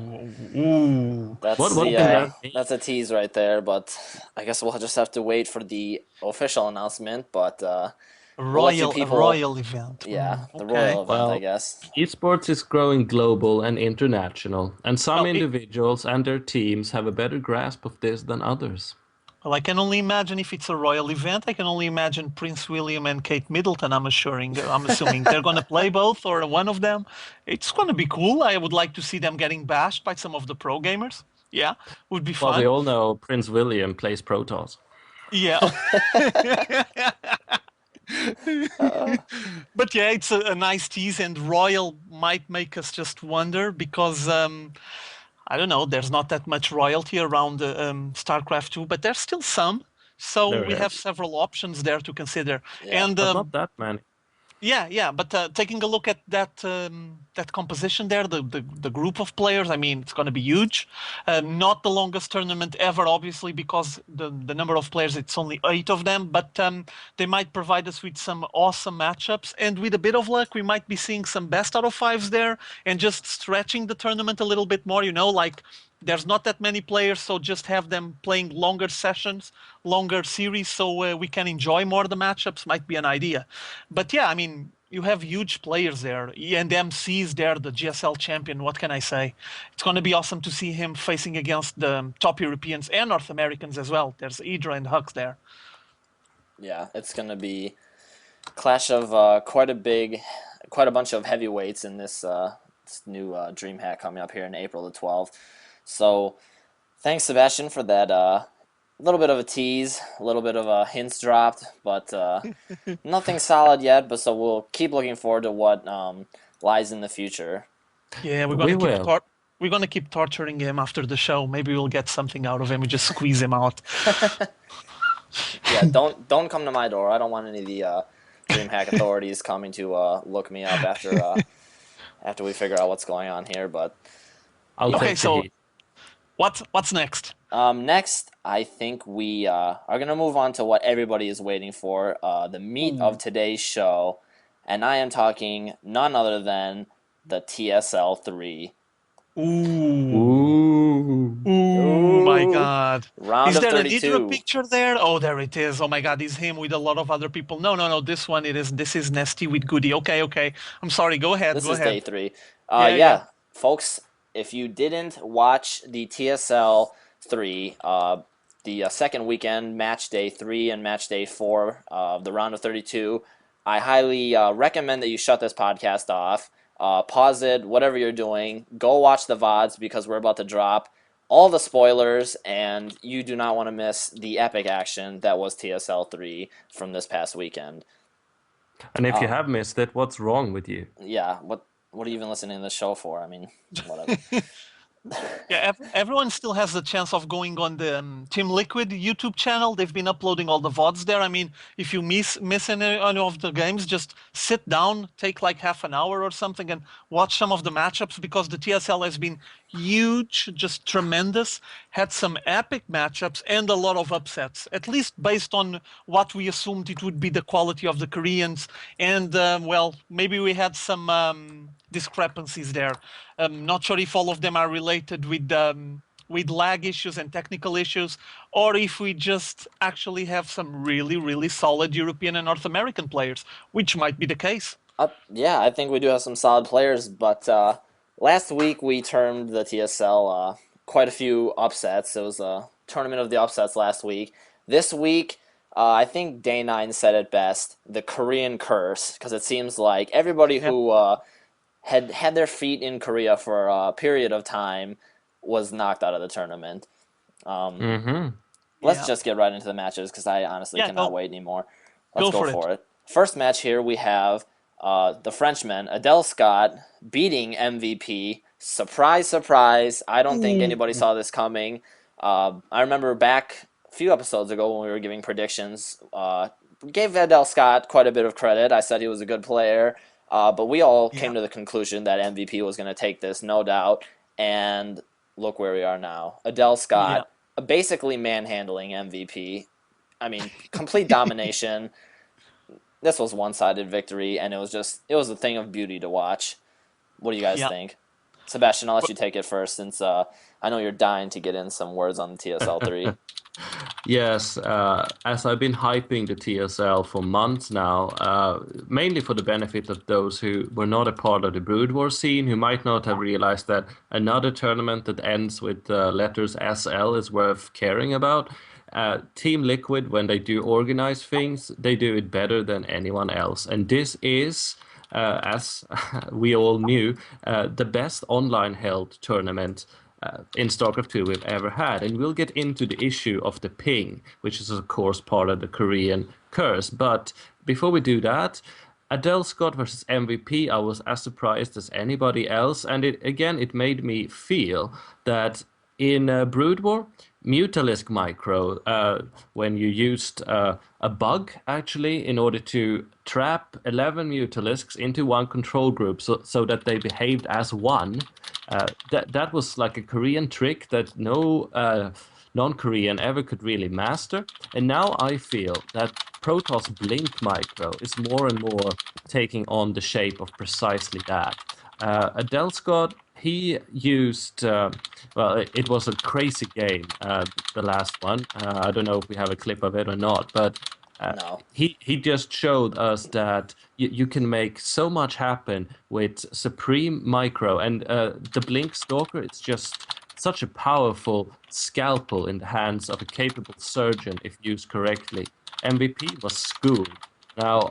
Ooh. What can that mean? That's a tease right there, but I guess we'll just have to wait for the official announcement. But we'll let you A people, royal event. yeah, the Okay. royal event, I Well, guess. esports is growing global and international, and some Well, individuals and their teams have a better grasp of this than others. well, I can only imagine if it's a royal event. I can only imagine Prince William and Kate Middleton. I'm assuming they're going to play both or one of them. It's going to be cool. I would like to see them getting bashed by some of the pro gamers. Yeah, would be Well, we fun. all know Prince William plays Protoss. Yeah. But yeah, it's a nice tease, and royal might make us just wonder because I don't know, there's not that much royalty around StarCraft 2, but there's still some. So There we have is, several options there to consider. Yeah. And but not that many. yeah, yeah, but taking a look at that composition there, the group of players, I mean, it's going to be huge. Not the longest tournament ever, obviously, because the number of players, it's only 8 of them, but they might provide us with some awesome matchups. And with a bit of luck, we might be seeing some best out of fives there and just stretching the tournament a little bit more, like there's not that many players, so just have them playing longer sessions, longer series, so we can enjoy more of the matchups might be an idea. But yeah, I mean, you have huge players there, and MC is there, the GSL champion. What can I say? It's going to be awesome to see him facing against the top Europeans and North Americans as well. There's Idra and Hux there. Yeah, it's gonna be clash of quite a bunch of heavyweights in this new DreamHack coming up here in April the 12th. So thanks, Sebastian, for that little bit of a tease, a little bit of a hints dropped, but nothing solid yet. But so we'll keep looking forward to what lies in the future. Yeah, We will. we're gonna keep torturing him after the show. Maybe we'll get something out of him. We just squeeze him out. Yeah, don't come to my door. I don't want any of the DreamHack authorities coming to look me up after we figure out what's going on here. But I'll yeah. Okay, take the so heat. what's next? Next, I think we are going to move on to what everybody is waiting for, the meat of today's show, and I am talking none other than the TSL 3. Ooh, Ooh. ooh, my my God. Round Is of there an intro 32. picture there? Oh, there it is. Oh my God, it's him with a lot of other people. No, no, no. This one it is. This is Nasty with Goody. Okay, okay. I'm sorry. Go ahead. This Go is day ahead. 3. Yeah, yeah. Yeah, folks, if you didn't watch the TSL 3, the second weekend, match day 3 and match day 4 of the round of 32, I highly recommend that you shut this podcast off, pause it, whatever you're doing, go watch the VODs because we're about to drop all the spoilers, and you do not want to miss the epic action that was TSL 3 from this past weekend. And if you Um, have missed it, what's wrong with you? yeah, what are you even listening to this show for? I mean, whatever. Yeah, everyone still has the chance of going on the Team Liquid YouTube channel. They've been uploading all the VODs there. I mean, if you miss any of the games, just sit down, take like half an hour or something, and watch some of the matchups because the TSL has been huge, just tremendous. Had some epic matchups and a lot of upsets, at least based on what we assumed it would be the quality of the Koreans. And well, maybe we had some discrepancies there. Not sure if all of them are related with lag issues and technical issues, or if we just actually have some really, really solid European and North American players, which might be the case. Yeah, I think we do have some solid players, but last week we termed the TSL quite a few upsets. It was a tournament of the upsets last week. This week, I think Day 9 said it best, the Korean curse, because it seems like everybody Yeah, who had their feet in Korea for a period of time was knocked out of the tournament. Um, Mm-hmm. let's yeah, just get right into the matches because I honestly yeah. cannot Go, wait anymore. Let's go go for it. for it. First match here we have the Frenchman Adele Scott beating MVP. Surprise, surprise! I don't think anybody Ooh, saw this coming. I remember back a few episodes ago when we were giving predictions. Gave Adele Scott quite a bit of credit. I said he was a good player, but we all yeah, came to the conclusion that MVP was going to take this, no doubt. And look where we are now. Adele yeah. Scott basically manhandling MVP. I mean, complete domination. This was one-sided victory, and it was a thing of beauty to watch. What do you guys Yeah. think? Sebastian, I'll let you take it first since I know you're dying to get in some words on the TSL 3. Yes, as I've been hyping the TSL for months now, mainly for the benefit of those who were not a part of the Brood War scene, who might not have realized that another tournament that ends with letters SL is worth caring about. Team Liquid, when they do organize things, they do it better than anyone else. And this is, as we all knew, the best online held tournament in StarCraft 2 we've ever had. And we'll get into the issue of the ping, which is, of course, part of the Korean curse. But before we do that, Adele Scott versus MVP, I was as surprised as anybody else. And it made me feel that in Brood War, Mutalisk Micro, when you used a bug actually in order to trap 11 Mutalisks into one control group so that they behaved as one, that was like a Korean trick that no non-Korean ever could really master. And now I feel that Protoss Blink Micro is more and more taking on the shape of precisely that. Adele Scott, he used, well, it was a crazy game, the last one. I don't know if we have a clip of it or not, but No. he just showed us that you can make so much happen with Supreme Micro, and the Blink Stalker, it's just such a powerful scalpel in the hands of a capable surgeon if used correctly. MVP was schooled. Now,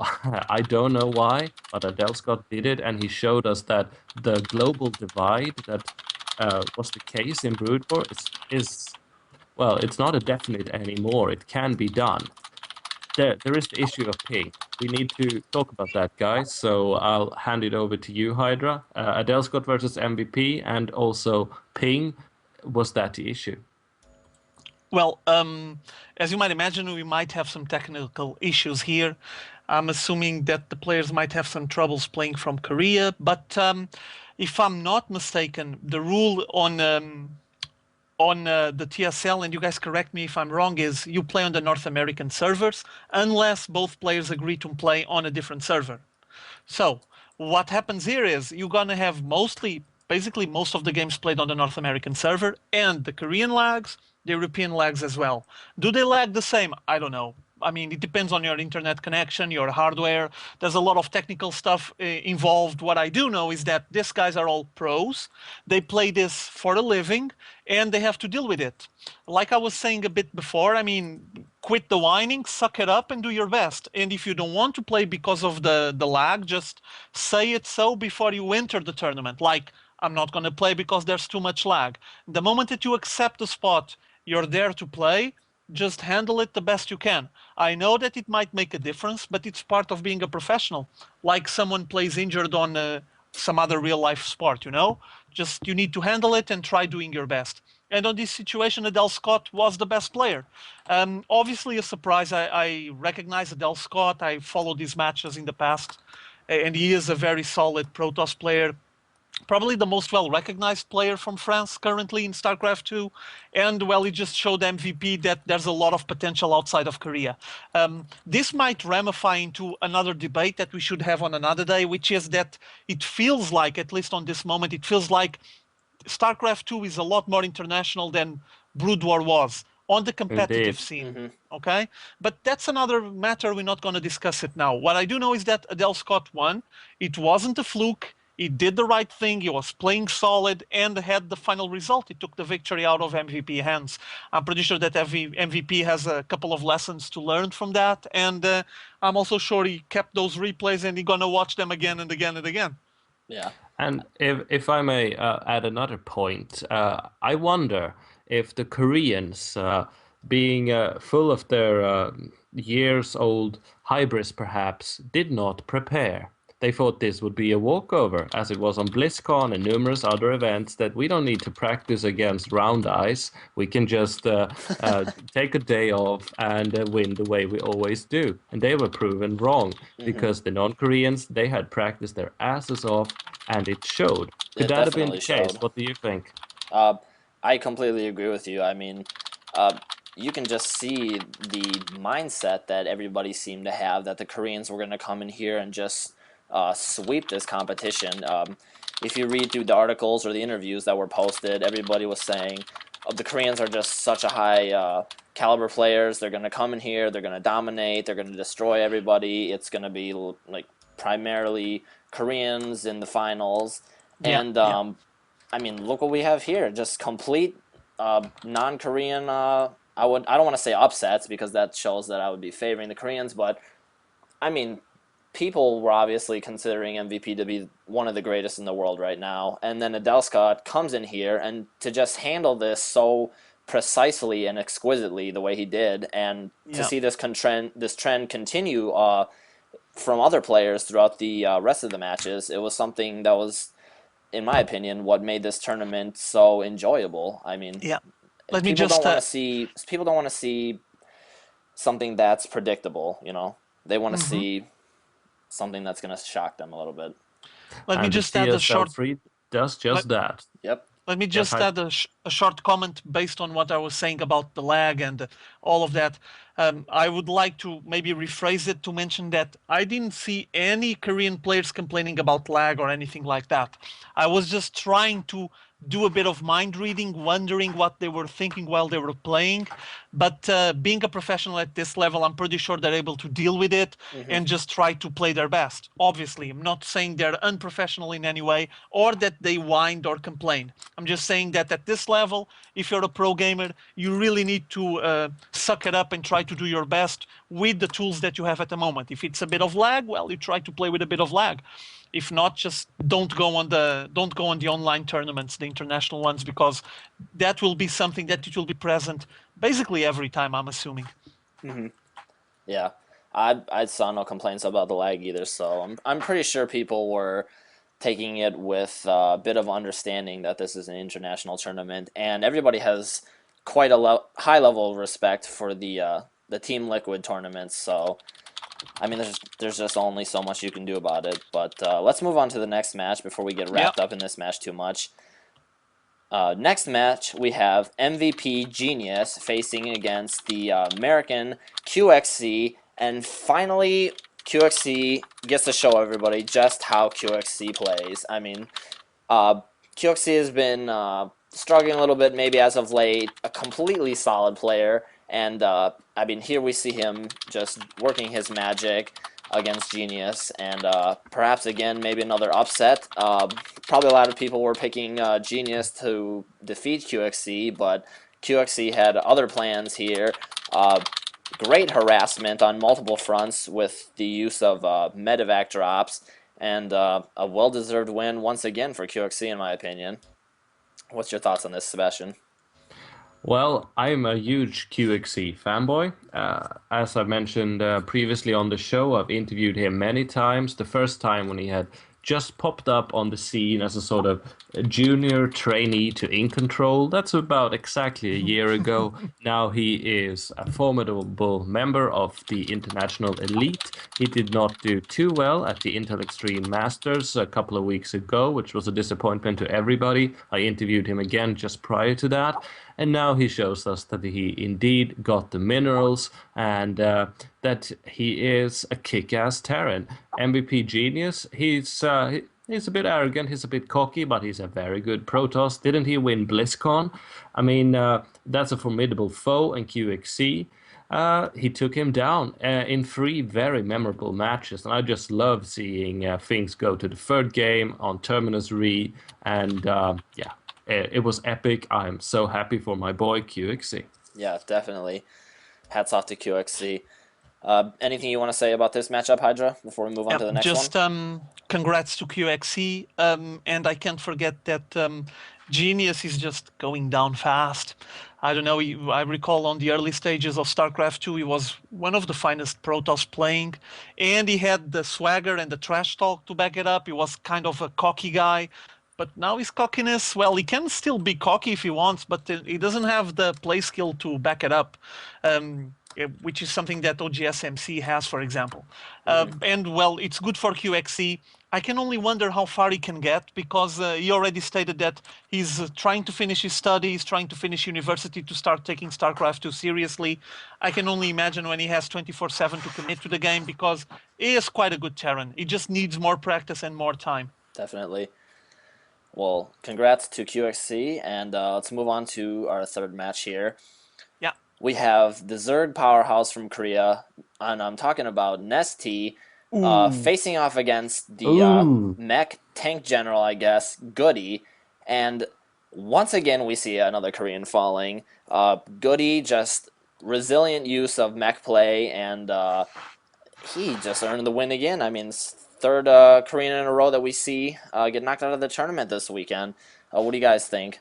I don't know why, but Adele Scott did it, and he showed us that the global divide that was the case in Brood War is, well, it's not a definite anymore. It can be done. There is the issue of ping. We need to talk about that, guys. So I'll hand it over to you, Hydra. Adele Scott versus MVP, and also ping. Was that the issue? Well, as you might imagine, we might have some technical issues here. I'm assuming that the players might have some troubles playing from Korea, but if I'm not mistaken, the rule on the TSL, and you guys correct me if I'm wrong, is you play on the North American servers unless both players agree to play on a different server. So what happens here is you're gonna have mostly basically most of the games played on the North American server, and the Korean lags, the European lags as well. Do they lag the same? I don't know. I mean, it depends on your internet connection, your hardware. There's a lot of technical stuff involved. What I do know is that these guys are all pros. They play this for a living, and they have to deal with it. Like I was saying a bit before, I mean, quit the whining, suck it up, and do your best. And if you don't want to play because of the lag, just say it so before you enter the tournament. Like, I'm not going to play because there's too much lag. The moment that you accept the spot, you're there to play, just handle it the best you can. I know that it might make a difference, but it's part of being a professional. Like someone plays injured on some other real life sport, you know? Just you need to handle it and try doing your best. And on this situation, Adele Scott was the best player. Obviously, a surprise. I recognize Adele Scott. I followed his matches in the past, and he is a very solid Protoss player, probably the most well-recognized player from France currently in StarCraft 2. And, well, he just showed MVP that there's a lot of potential outside of Korea. This might ramify into another debate that we should have on another day, which is that it feels like, at least on this moment, it feels like StarCraft 2 is a lot more international than Brood War was on the competitive Indeed. scene. Mm-hmm. Okay, but that's another matter. We're not going to discuss it now. What I do know is that Adele Scott won. It wasn't a fluke. He did the right thing. He was playing solid and had the final result. He took the victory out of MVP hands. I'm pretty sure that MVP has a couple of lessons to learn from that. And I'm also sure he kept those replays and he's going to watch them again and again and again. Yeah. And if I may add another point, I wonder if the Koreans, being full of their years-old hybris perhaps, did not prepare. They thought this would be a walkover, as it was on BlizzCon and numerous other events, that we don't need to practice against round ice. We can just take a day off and win the way we always do. And they were proven wrong, Mm-hmm. because the non-Koreans, they had practiced their asses off, and it showed. Could It that have been the definitely case? showed. What do you think? Uh, I completely agree with you. I mean, uh, you can just see the mindset that everybody seemed to have, that the Koreans were going to come in here and just sweep this competition. If you read through the articles or the interviews that were posted, everybody was saying the Koreans are just such a high caliber players. They're going to come in here, they're going to dominate, they're going to destroy everybody. It's going to be like primarily Koreans in the finals. Yeah, And yeah, I mean, look what we have here. Just complete non-Korean. I don't want to say upsets because that shows that I would be favoring the Koreans, but I mean, people were obviously considering MVP to be one of the greatest in the world right now, and then Adele Scott comes in here and to just handle this so precisely and exquisitely the way he did, and to yeah. see this trend continue from other players throughout the rest of the matches, it was something that was, in my opinion, what made this tournament so enjoyable. I mean, Yeah. Let me people don't just want to see something that's predictable. You know, they want to mhm. see something that's going to shock them a little bit. let me And the just add a GSL short 3 does let, just that. Yep. Let me Yes, just I add a short comment based on what I was saying about the lag and all of that. I would like to maybe rephrase it to mention that I didn't see any Korean players complaining about lag or anything like that. I was just trying to do a bit of mind reading, wondering what they were thinking while they were playing. But being a professional at this level, I'm pretty sure they're able to deal with it Hmm. and just try to play their best. Obviously, I'm not saying they're unprofessional in any way or that they whined or complained. I'm just saying that at this level, if you're a pro gamer, you really need to suck it up and try to do your best with the tools that you have at the moment. If it's a bit of lag, well, you try to play with a bit of lag. If not, just don't go on the online tournaments, the international ones, because that will be something that it will be present basically every time, I'm assuming. Hmm. Yeah. I saw no complaints about the lag either, so I'm pretty sure people were taking it with a bit of understanding that this is an international tournament, and everybody has quite a high level of respect for the Team Liquid tournaments. So I mean, there's just only so much you can do about it. But let's move on to the next match before we get Yeah, wrapped up in this match too much. Next match, we have MVP Genius facing against the American QXC, and finally, QXC gets to show everybody just how QXC plays. I mean, uh, QXC has been struggling a little bit, maybe as of late. A completely solid player, and I mean, here we see him just working his magic against Genius, and perhaps again maybe another upset. Probably a lot of people were picking Genius to defeat QXC, but QXC had other plans here. Great harassment on multiple fronts with the use of medevac drops, and a well-deserved win once again for QXC, in my opinion. What's your thoughts on this, Sebastian? Well, I'm a huge QXC fanboy. As I mentioned previously on the show, I've interviewed him many times. The first time when he had just popped up on the scene as a sort of junior trainee to In Control. That's about exactly a year ago. Now he is a formidable member of the international elite. He did not do too well at the Intel Extreme Masters a couple of weeks ago, which was a disappointment to everybody. I interviewed him again just prior to that. And now he shows us that he indeed got the minerals and that he is a kick-ass Terran. MVP genius. He's a bit arrogant, he's a bit cocky, but he's a very good Protoss. Didn't he win BlizzCon? I mean, that's a formidable foe in QXC. He took him down in 3 very memorable matches, and I just love seeing things go to the third game on Terminus Re, and yeah, it was epic. I'm so happy for my boy QXC. Yeah, definitely. Hats off to QXC. Anything you want to say about this matchup, Hydra, before we move on Yeah, to the next just one? congrats to QXC, and I can't forget that Genius is just going down fast. I don't know. I recall on the early stages of StarCraft 2, he was one of the finest Protoss playing, and he had the swagger and the trash talk to back it up. He was kind of a cocky guy, but now his cockiness, well, he can still be cocky if he wants, but he doesn't have the play skill to back it up. Which is something that OGSMC has, for example. And, well, it's good for QXC. I can only wonder how far he can get because he already stated that he's trying to finish his studies, trying to finish university to start taking StarCraft 2 seriously. I can only imagine when he has 24/7 to commit to the game because he is quite a good Terran. He just needs more practice and more time. Definitely. Well, congrats to QXC, and let's move on to our third match here. Yeah. We have the Zerg powerhouse from Korea, and I'm talking about Nesty, facing off against the mech tank general, I guess, Goody. And once again, we see another Korean falling. Goody, just resilient use of mech play, and he just earned the win again. I mean, third Korean in a row that we see get knocked out of the tournament this weekend. What do you guys think?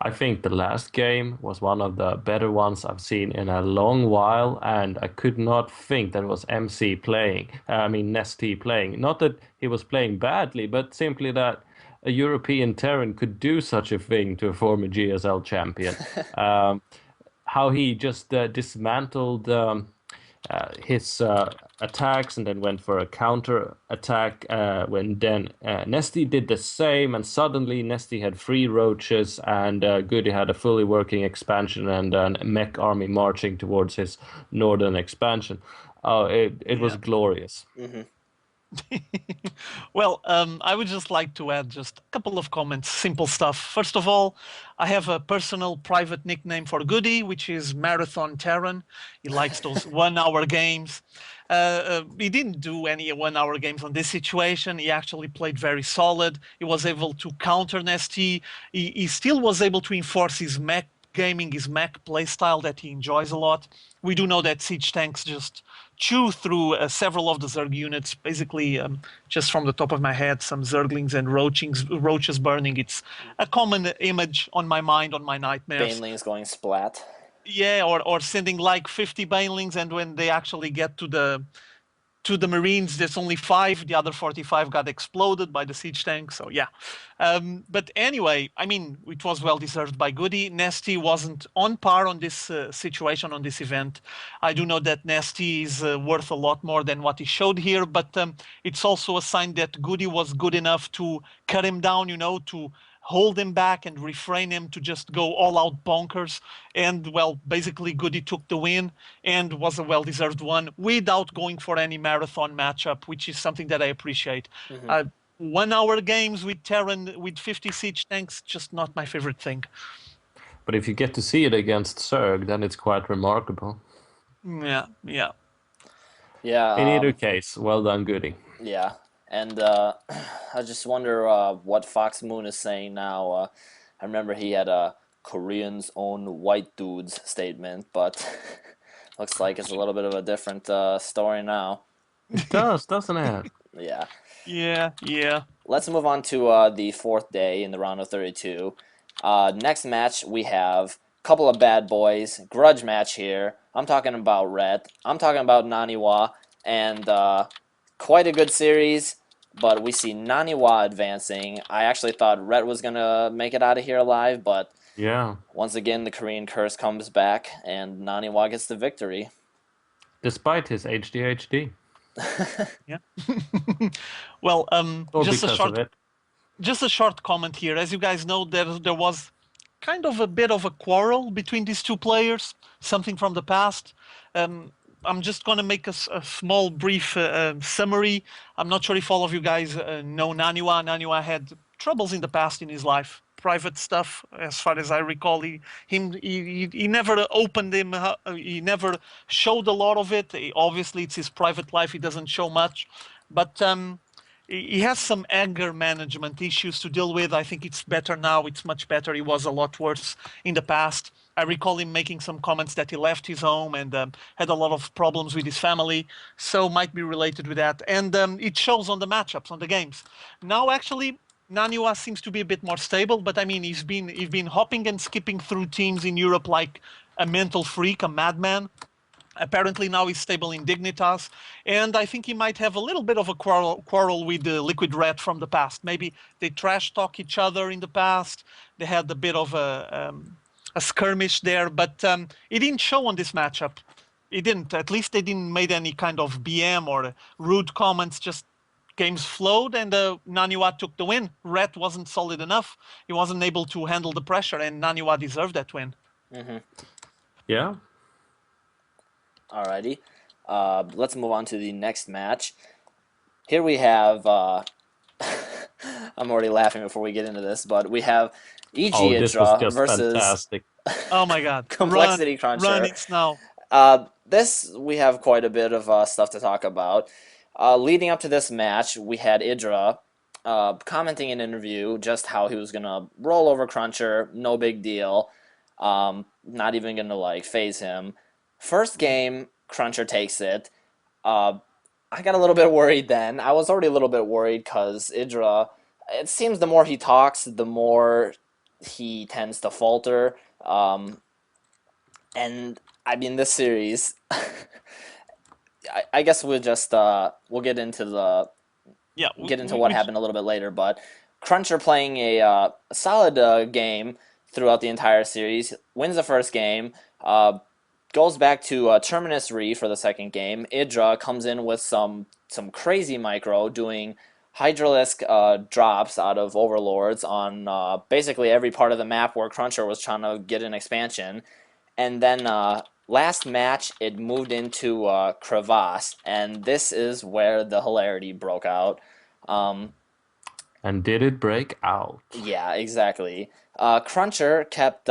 I think the last game was one of the better ones I've seen in a long while, and I could not think that it was MC playing. I mean, Nesty playing. Not that he was playing badly, but simply that a European Terran could do such a thing to a former GSL champion. How he just dismantled his attacks and then went for a counter attack when then Nesty did the same, and suddenly Nesty had 3 roaches and Goody had a fully working expansion and a mech army marching towards his northern expansion. Oh, it was glorious. Mm-hmm. Well, I would just like to add just a couple of comments, simple stuff. First of all, I have a personal private nickname for Goody, which is Marathon Terran. He likes those 1-hour games. He didn't do any 1-hour games on this situation. He actually played very solid. He was able to counter Nesty. He still was able to enforce his mech gaming, his mech playstyle that he enjoys a lot. We do know that siege tanks just chew through several of the Zerg units. Basically, just from the top of my head, some Zerglings and roaches burning. It's a common image on my mind, on my nightmares. Banelings going splat. Yeah, or sending like 50 Banelings, and when they actually get to the Marines, there's only 5. The other 45 got exploded by the siege tank. So yeah. But anyway, I mean, it was well deserved by Goody. Nesty wasn't on par on this situation, on this event. I do know that Nesty is worth a lot more than what he showed here, but it's also a sign that Goody was good enough to cut him down, to hold him back and refrain him to just go all out bonkers. And, well, basically Goody took the win and was a well-deserved one without going for any marathon matchup, which is something that I appreciate. Mm-hmm. 1 hour games with Terran with 50 siege tanks, just not my favorite thing. But if you get to see it against Zerg, then it's quite remarkable. Yeah, yeah. Yeah, In either case, well done, Goody. yeah. And I just wonder what Fox Moon is saying now. I remember he had a Koreans own white dudes statement, but looks like it's a little bit of a different story now. It does, doesn't it? Yeah. Yeah, yeah. Let's move on to the fourth day in the round of 32. Next match, we have a couple of bad boys. Grudge match here. I'm talking about Red. I'm talking about Naniwa. And quite a good series, but we see Naniwa advancing. I actually thought Red was going to make it out of here alive, but Yeah. once again, the Korean curse comes back, and Naniwa gets the victory. Despite his ADHD. Yeah. Well, Or because of it. just a short comment here. As you guys know, there was kind of a bit of a quarrel between these two players, something from the past. I'm just going to make a small, brief summary. I'm not sure if all of you guys know Naniwa. Naniwa had troubles in the past in his life, private stuff, as far as I recall. He never opened him. He never showed a lot of it. Obviously, it's his private life. He doesn't show much, but he has some anger management issues to deal with. I think it's better now. It's much better. He was a lot worse in the past. I recall him making some comments that he left his home and had a lot of problems with his family. So might be related with that. And it shows on the matchups, on the games. Now, actually, Naniwa seems to be a bit more stable, but I mean, he's been hopping and skipping through teams in Europe like a mental freak, a madman. Apparently now he's stable in Dignitas, and I think he might have a little bit of a quarrel with the Liquid Rat from the past. Maybe they trash talk each other in the past. They had a bit of a skirmish there, but it didn't show on this matchup. It didn't. At least they didn't made any kind of BM or rude comments. Just games flowed, and Naniwa took the win. Rat wasn't solid enough. He wasn't able to handle the pressure, and Naniwa deserved that win. Mm-hmm. Yeah. Alrighty. Let's move on to the next match. Here we have. I'm already laughing before we get into this, but we have EG this was Idra just versus fantastic. Oh my God! Complexity Cruncher. Run it now. This we have quite a bit of stuff to talk about. Leading up to this match, we had Idra commenting in an interview just how he was gonna roll over Cruncher, no big deal, not even gonna like phase him. First game, Cruncher takes it. I got a little bit worried then. I was already a little bit worried because Idra, it seems the more he talks, the more he tends to falter. And I mean, this series, I guess we'll just we'll get into what happened a little bit later. But Cruncher playing a solid game throughout the entire series, wins the first game. Goes back to Terminus Re for the second game. Idra comes in with some crazy micro, doing Hydralisk drops out of Overlords on basically every part of the map where Cruncher was trying to get an expansion. And then last match, it moved into Crevasse, and this is where the hilarity broke out. And did it break out? Yeah, exactly. Cruncher kept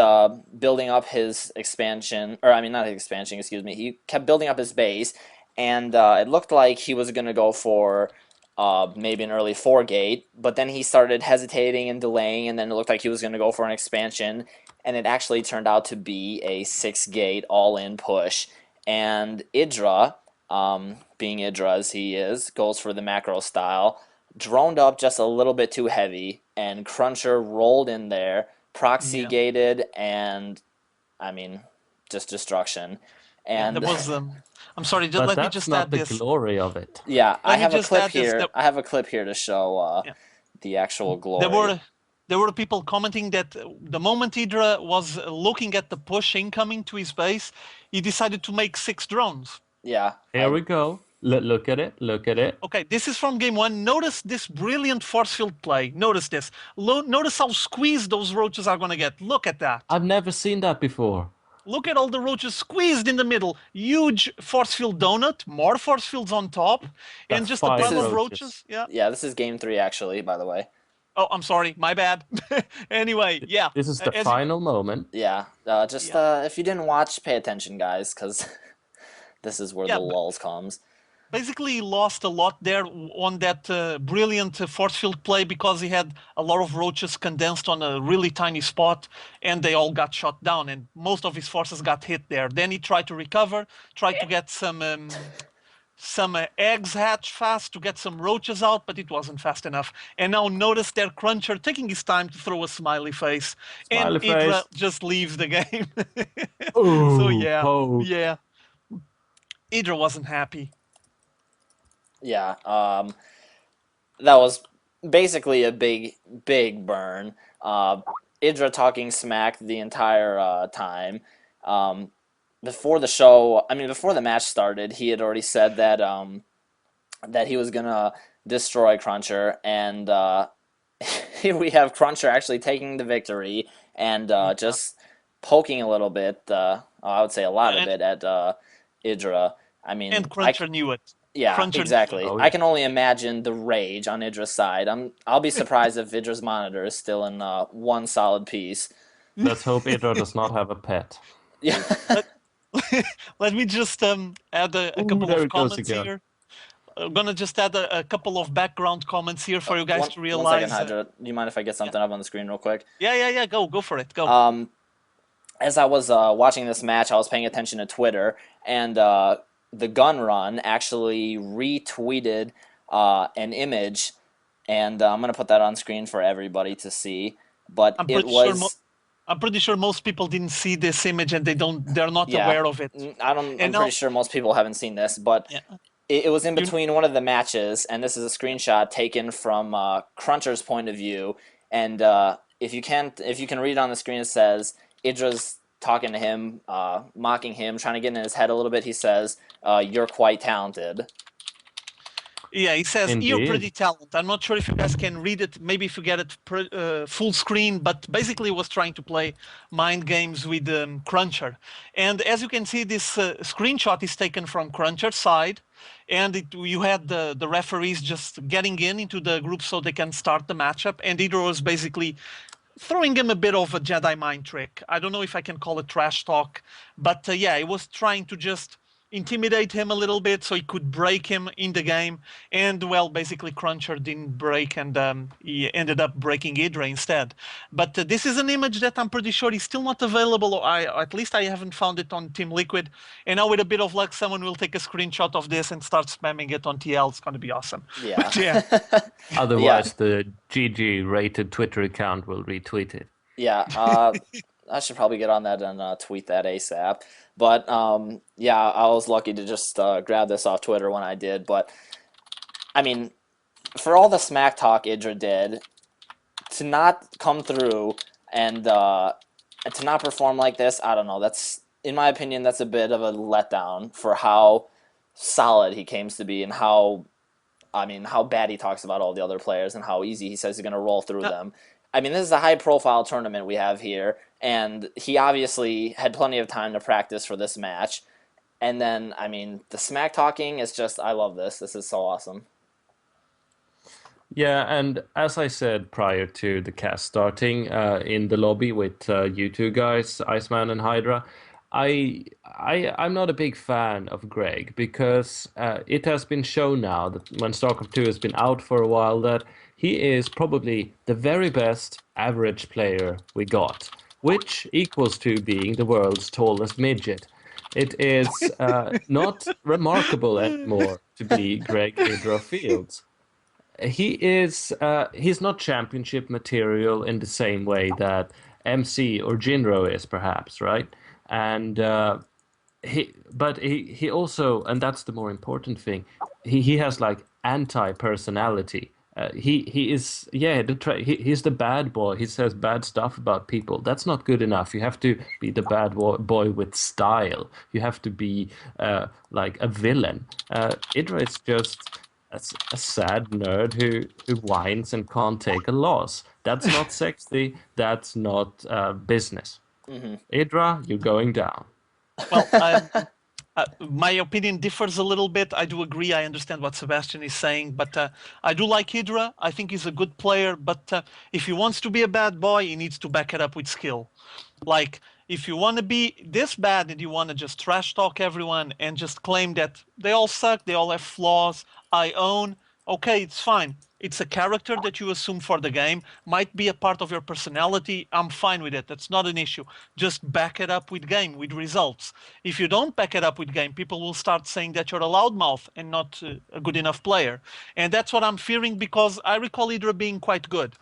building up his expansion, or I mean, not his expansion, excuse me. He kept building up his base, and it looked like he was going to go for maybe an early 4-gate, but then he started hesitating and delaying, and then it looked like he was going to go for an expansion, and it actually turned out to be a 6-gate all-in push. And Idra, being Idra as he is, goes for the macro style, droned up just a little bit too heavy, and Cruncher rolled in there, proxy gated, and I mean, just destruction. And there was I'm sorry, But let me that's just not add the this. glory of it. yeah, I Let me have a just clip add this, here. that- I have a clip here to show Yeah. the actual glory. There were people commenting that the moment Idra was looking at the push incoming to his base, he decided to make 6 drones. Yeah. Here we go. Look at it. Look at it. Okay, this is from game 1. Notice this brilliant force field play. Notice this. Notice how squeezed those roaches are going to get. Look at that. I've never seen that before. look at all the roaches squeezed in the middle. Huge force field donut, more force fields on top, and That's just a This five pile of is roaches. roaches. Yeah. yeah, this is game 3 actually, by the way. Oh, I'm sorry, my bad. Anyway, yeah, This is the as you, final moment. Yeah, just yeah, if you didn't watch, pay attention, guys, because this is where the yeah. lulls comes. Basically, he lost a lot there on that brilliant force field play because he had a lot of roaches condensed on a really tiny spot, and they all got shot down, and most of his forces got hit there. Then he tried to recover, tried to get some eggs hatch fast to get some roaches out, but it wasn't fast enough. And now notice their cruncher taking his time to throw a smiley face, and Smiley Idra face. just leaves the game. So Ooh, yeah, poke. yeah, Idra wasn't happy. Yeah, that was basically a big burn. Idra talking smack the entire time. Um, before the show, I mean, before the match started, he had already said that that he was gonna destroy Cruncher, and here we have Cruncher actually taking the victory and Yeah. just poking a little bit. I would say a lot of And it at Idra. I mean, and Cruncher knew it. yeah, Cruncher knew it. exactly. Oh I yeah. can only imagine the rage on Idra's side. I'll be surprised if Idra's monitor is still in one solid piece. Let's hope Idra does not have a pet. Yeah, Let, let me just add a Ooh, couple there of it goes comments again. here. I'm gonna just add a couple of background comments here for you guys to one second, realize. Hydra. Do you mind if I get Yeah, something up on the screen real quick? yeah. Go for it. Go. Um, as I was watching this match, I was paying attention to Twitter, and the Gun Run actually retweeted an image, and I'm gonna put that on screen for everybody to see. But I'm it pretty sure. was, I'm pretty sure most people didn't see this image and they're not yeah, aware of it. I don't. I'm And pretty now, sure most people haven't seen this, but yeah, it was in you between one of the matches, and this is a screenshot taken from Cruncher's point of view. And if you can read on the screen, it says Idra's talking to him, mocking him, trying to get in his head a little bit. He says, "You're quite talented." Yeah, he says you're pretty Indeed. talented. I'm not sure if you guys can read it. Maybe if you get it full screen, but basically was trying to play mind games with Cruncher. And as you can see, this screenshot is taken from Cruncher's side, and you had the referees just getting into the group so they can start the matchup, and Idro was basically throwing him a bit of a Jedi mind trick. I don't know if I can call it trash talk, but yeah, he was trying to just intimidate him a little bit so he could break him in the game. And well, basically, Cruncher didn't break, and he ended up breaking Idra instead. But this is an image that I'm pretty sure is still not available. Or at least I haven't found it on Team Liquid. And now, with a bit of luck, someone will take a screenshot of this and start spamming it on TL. It's going to be awesome. Yeah, But yeah, yeah, Otherwise, the GG rated Twitter account will retweet it. yeah. I should probably get on that and tweet that ASAP. But yeah, I was lucky to just grab this off Twitter when I did. But I mean, for all the smack talk Idra did, to not come through and to not perform like this, I don't know. That's, in my opinion, that's a bit of a letdown for how solid he claims to be and how, I mean, how bad he talks about all the other players and how easy he says he's going to roll through yeah. them. I mean, this is a high profile tournament we have here, and he obviously had plenty of time to practice for this match. And then, I mean, the smack talking is just, I love this. This is so awesome. Yeah, and as I said prior to the cast starting, in the lobby with you two guys, Iceman and Hydra, I'm not a big fan of Greg because it has been shown now that when StarCraft 2 has been out for a while that he is probably the very best average player we got, which equals to being the world's tallest midget. It is not remarkable anymore to be Greg Idra Fields. He's not championship material in the same way that MC or Jinro is, perhaps, right? And he also, and that's the more important thing, he has like anti-personality. He is, yeah, he's the bad boy. He says bad stuff about people. That's not good enough. You have to be the bad boy with style. You have to be like a villain. Idra is just a sad nerd who whines and can't take a loss. That's not sexy. That's not business. Idra, you're going down. Well, my opinion differs a little bit. I do agree. I understand what Sebastian is saying, but I do like Hydra. I think he's a good player, but if he wants to be a bad boy, he needs to back it up with skill. Like, if you want to be this bad and you want to just trash talk everyone and just claim that they all suck, they all have flaws, I own, okay, it's fine. It's a character that you assume for the game, might be a part of your personality. I'm fine with it. That's not an issue. Just back it up with game, with results. If you don't back it up with game, people will start saying that you're a loudmouth and not a good enough player. And that's what I'm fearing because I recall Hydra being quite good.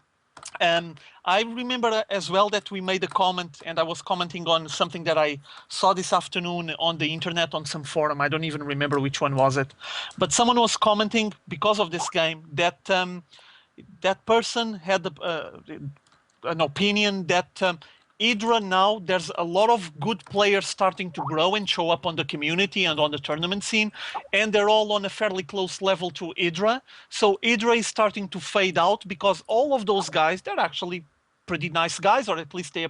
I remember as well that we made a comment, and I was commenting on something that I saw this afternoon on the internet on some forum. I don't even remember which one was it, but someone was commenting because of this game that that person had an opinion that Hydra now, there's a lot of good players starting to grow and show up on the community and on the tournament scene, and they're all on a fairly close level to Hydra. So Hydra is starting to fade out because all of those guys, they're actually pretty nice guys, or at least they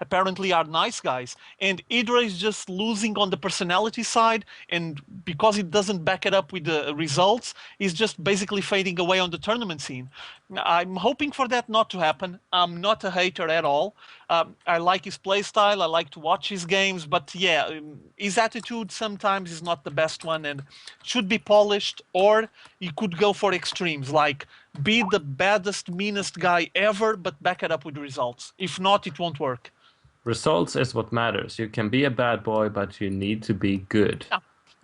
apparently are nice guys. And Hydra is just losing on the personality side, and because it doesn't back it up with the results, is just basically fading away on the tournament scene. I'm hoping for that not to happen. I'm not a hater at all. I like his playstyle. I like to watch his games, but yeah, his attitude sometimes is not the best one and should be polished. Or you could go for extremes, like be the baddest, meanest guy ever, but back it up with results. If not, it won't work. Results is what matters. You can be a bad boy, but you need to be good.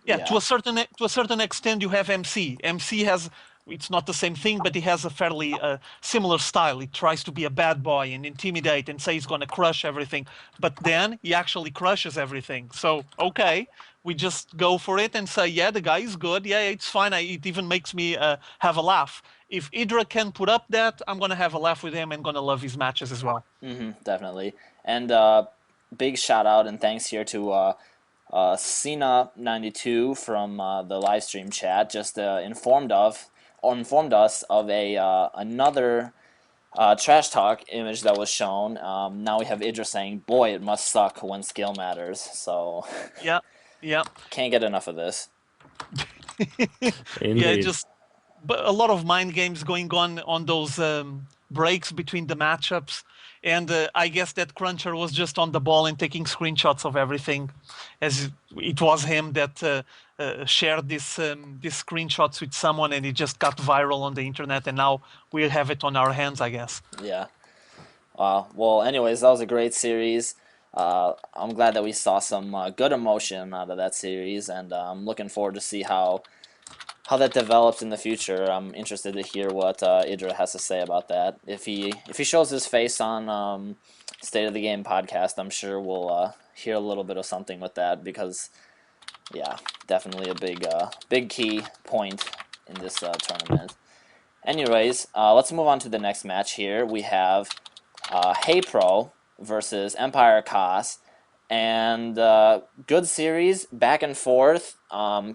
Yeah, to a certain extent, you have MC. MC has, it's not the same thing, but he has a fairly similar style. He tries to be a bad boy and intimidate and say he's going to crush everything, but then he actually crushes everything. So okay, we just go for it and say, yeah, the guy is good. Yeah, it's fine. It even makes me have a laugh. If Hydra can put up that, I'm going to have a laugh with him and going to love his matches as well. Definitely. And big shout out and thanks here to Cena92 from the live stream chat. Just informed us of a another trash talk image that was shown. Now we have Idra saying, "Boy, it must suck when skill matters." So Yeah, yeah. can't get enough of this. Indeed. Yeah, just but a lot of mind games going on those breaks between the matchups, and I guess that Cruncher was just on the ball and taking screenshots of everything, as it was him that shared these screenshots with someone, and it just got viral on the internet, and now we have it on our hands, I guess. Yeah. Well, anyways, that was a great series. I'm glad that we saw some good emotion out of that series, and I'm looking forward to see how that develops in the future. I'm interested to hear what Idra has to say about that. If he shows his face on State of the Game podcast, I'm sure we'll hear a little bit of something with that because, yeah, definitely a big key point in this tournament. Anyways, let's move on to the next match here. We have Hey Pro versus Empire Cos. And good series, back and forth.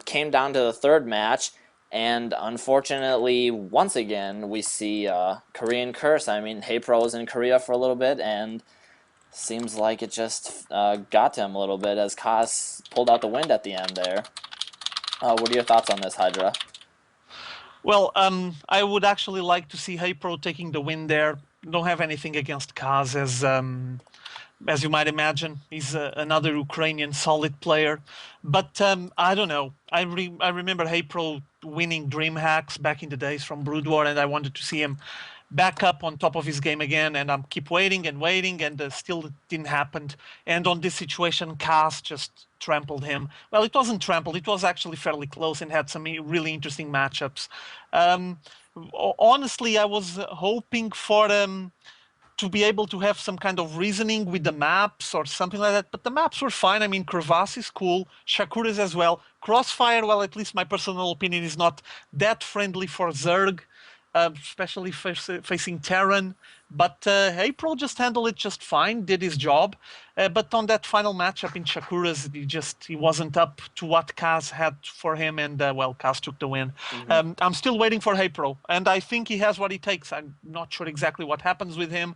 Came down to the third match, and unfortunately, once again, we see Korean curse. I mean, Hey Pro was in Korea for a little bit, and seems like it just got to him a little bit as Cos pulled out the wind at the end there. What are your thoughts on this, Hydra? Well, I would actually like to see Hey Pro taking the win there. Don't have anything against Kaz as you might imagine. He's another Ukrainian solid player. But I don't know. I remember Hey Pro winning Dreamhacks back in the days from Brood War, and I wanted to see him back up on top of his game again, and I'm keep waiting and waiting, and still it didn't happen. And on this situation, Cass just trampled him. Well, it wasn't trampled. It was actually fairly close and had some really interesting matchups. Honestly, I was hoping for to be able to have some kind of reasoning with the maps or something like that, but the maps were fine. I mean, Crevasse is cool, Shakur is as well. Crossfire, well, at least my personal opinion, is not that friendly for Zerg. especially facing Terran. But April just handled it just fine, did his job. But on that final matchup in Shakura's, he wasn't up to what Kaz had for him, and well, Kaz took the win. Hmm. I'm still waiting for April, and I think he has what it takes. I'm not sure exactly what happens with him.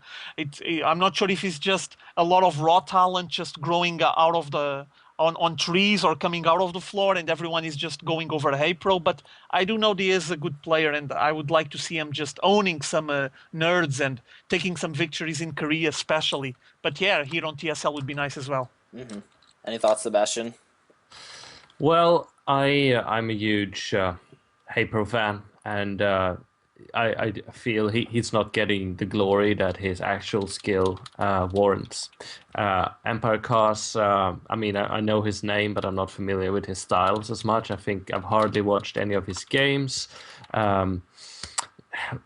I'm not sure if he's just a lot of raw talent just growing out of the on trees or coming out of the floor, and everyone is just going over April. But I do know he is a good player, and I would like to see him just owning some nerds and taking some victories in Korea, especially. But yeah, here on TSL would be nice as well. Hmm. Any thoughts, Sebastian? Well, I'm a huge Pro fan, and I feel he's not getting the glory that his actual skill warrants. Empire Cars, I mean, I know his name, but I'm not familiar with his styles as much. I think I've hardly watched any of his games.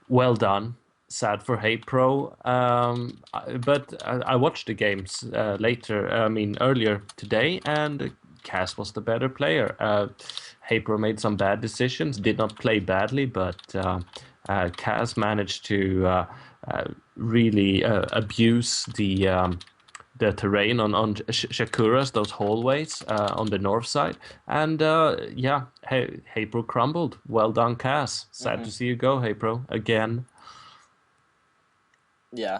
Well done. Sad for Hey Pro, but I watched the games later. I mean, earlier today, and Cass was the better player. Hey Pro made some bad decisions, did not play badly, but Cass managed to really abuse the terrain on Shakuras, those hallways on the north side. And yeah, Hey Pro crumbled. Well done, Cass. Sad to see you go, Hey Pro, again. Yeah.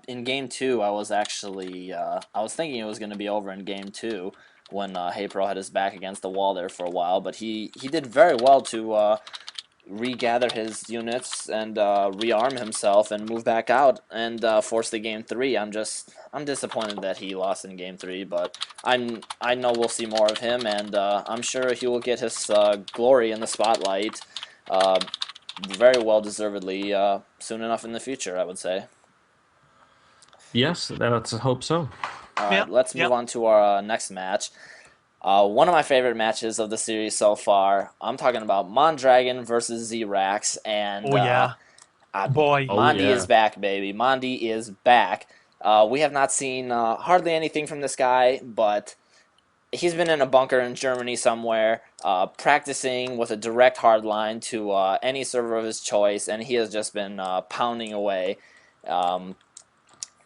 In game two, I was actually I was thinking it was going to be over in game two when Haypro had his back against the wall there for a while, but he did very well to regather his units and rearm himself and move back out and force the game three. I'm disappointed that he lost in game three, but I know we'll see more of him, and I'm sure he will get his glory in the spotlight. Very well deservedly soon enough in the future, I would say. Yes, let's hope so. All Yeah, right, let's yeah. move on to our next match. One of my favorite matches of the series so far. I'm talking about Mondragon versus Zrax, and Oh yeah, boy. Oh Mondi is yeah. back, baby. Mondi is back. We have not seen hardly anything from this guy, but he's been in a bunker in Germany somewhere, practicing with a direct hard line to any server of his choice, and he has just been pounding away. Um,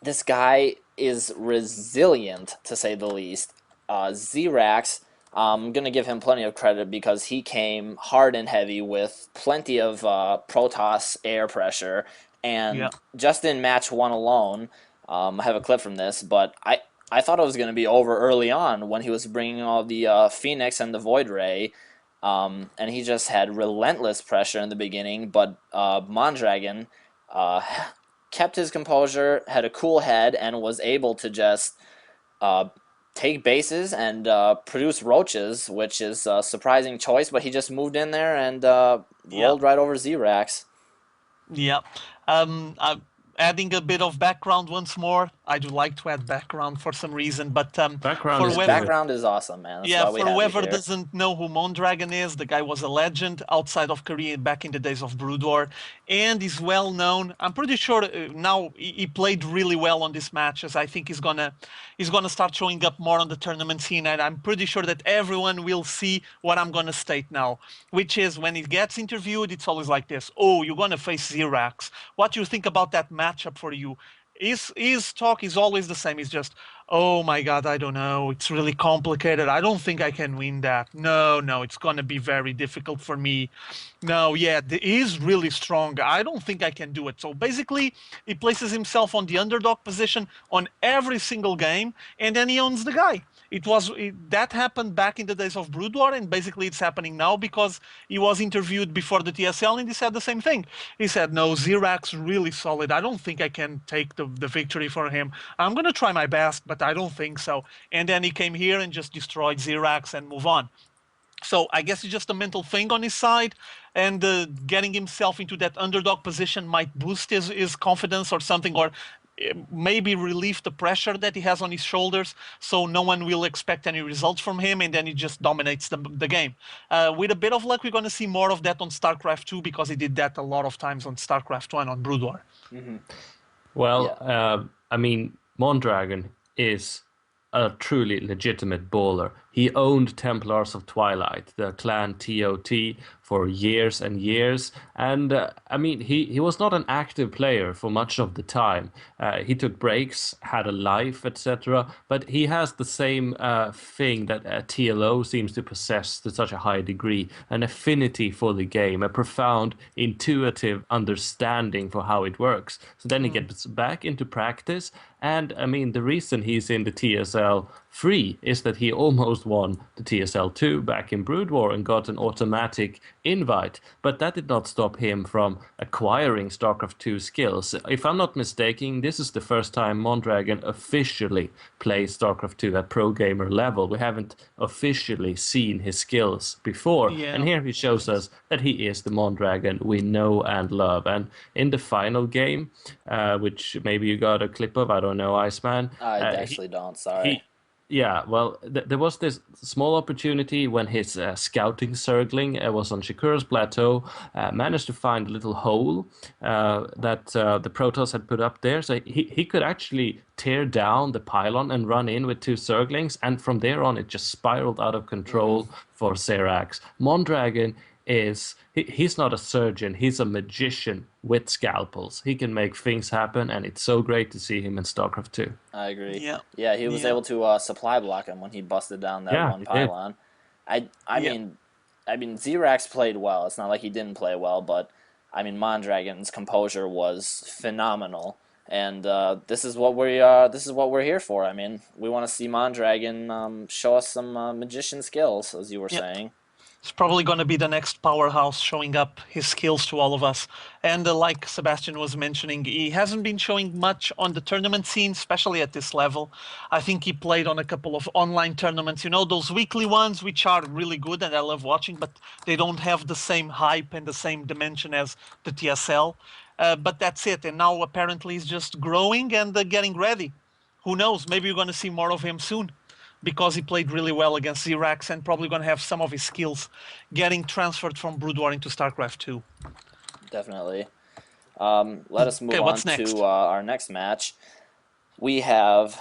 this guy is resilient, to say the least. Zrax, I'm going to give him plenty of credit because he came hard and heavy with plenty of Protoss air pressure. Yeah, And just in match one alone, I have a clip from this, but I thought it was going to be over early on when he was bringing all the Phoenix and the Void Ray. And he just had relentless pressure in the beginning, but Mondragon uh, kept his composure, had a cool head, and was able to just uh, take bases and produce roaches, which is a surprising choice. But he just moved in there and yeah. rolled right over Zrax. Yeah. Adding a bit of background once more. I do like to add background for some reason, but Background for is His whoever, good. background is awesome, man. That's yeah, why we for have you whoever here. doesn't know who Mondragon is, the guy was a legend outside of Korea back in the days of Brood War, and is well known. I'm pretty sure now he played really well on these matches. I think he's gonna start showing up more on the tournament scene, and I'm pretty sure that everyone will see what I'm gonna state now, which is when he gets interviewed, it's always like this: "Oh, you're gonna face Zrax. What do you think about that matchup for you?" His talk is always the same. He's just, oh my God, I don't know. It's really complicated. I don't think I can win that. No, no, it's going to be very difficult for me. No, yeah, he's really strong. I don't think I can do it. So basically, he places himself on the underdog position on every single game, and then he owns the guy. That happened back in the days of Brood War, and basically it's happening now because he was interviewed before the TSL and he said the same thing. He said, "No, Zirax really solid. I don't think I can take the victory for him. I'm gonna try my best, but I don't think so." And then he came here and just destroyed Zirax and move on. So I guess it's just a mental thing on his side, and getting himself into that underdog position might boost his confidence or something, or maybe relieve the pressure that he has on his shoulders, so no one will expect any results from him, and then he just dominates the game. With a bit of luck, we're going to see more of that on StarCraft 2 because he did that a lot of times on StarCraft 1 on Brood War. Hmm. Well, Yeah. I mean, Mondragon is a truly legitimate bowler. he owned Templars of Twilight, the clan TOT, for years and years. And I mean, he was not an active player for much of the time. He took breaks, had a life, etc. But he has the same thing that TLO seems to possess to such a high degree, an affinity for the game, a profound, intuitive understanding for how it works. So then he gets back into practice. And I mean, the reason he's in the TSL 3 is that he almost won the TSL 2 back in Brood War and got an automatic invite. But that did not stop him from acquiring StarCraft 2 skills. If I'm not mistaken, this is the first time Mondragon officially plays StarCraft 2 at pro gamer level. We haven't officially seen his skills before. And Yeah. here he shows us that he is the Mondragon we know and love. And in the final game, which maybe you got a clip of, I don't know, Iceman. I He, actually don't. Sorry. he yeah, well, there was this small opportunity when his scouting circling was on Shakura's plateau, managed to find a little hole that the Protoss had put up there. So he could actually tear down the pylon and run in with two circlings, and from there on, it just spiraled out of control for Serax. Mondragon he's not a surgeon, he's a magician with scalpels. He can make things happen, and it's so great to see him in StarCraft 2. I agree. Yeah. Yeah, he was Yeah. able to supply block him when he busted down that Yeah, one he did. pylon. I Yeah. mean, Zerax played well. It's not like he didn't play well, but I mean, Mondragon's composure was phenomenal, and this is what we're here for. I mean, we want to see Mondragon show us some magician skills, as you were Yep. saying. It's probably going to be the next powerhouse showing up his skills to all of us. And like Sebastian was mentioning, he hasn't been showing much on the tournament scene, especially at this level. I think he played on a couple of online tournaments, you know, those weekly ones, which are really good and I love watching, but they don't have the same hype and the same dimension as the TSL. But that's it. And now apparently he's just growing and getting ready. Who knows? Maybe you're going to see more of him soon, because he played really well against Xerax and probably going to have some of his skills getting transferred from Brood War into StarCraft 2. Definitely. Let us move Okay, on what's next? to our next match. We have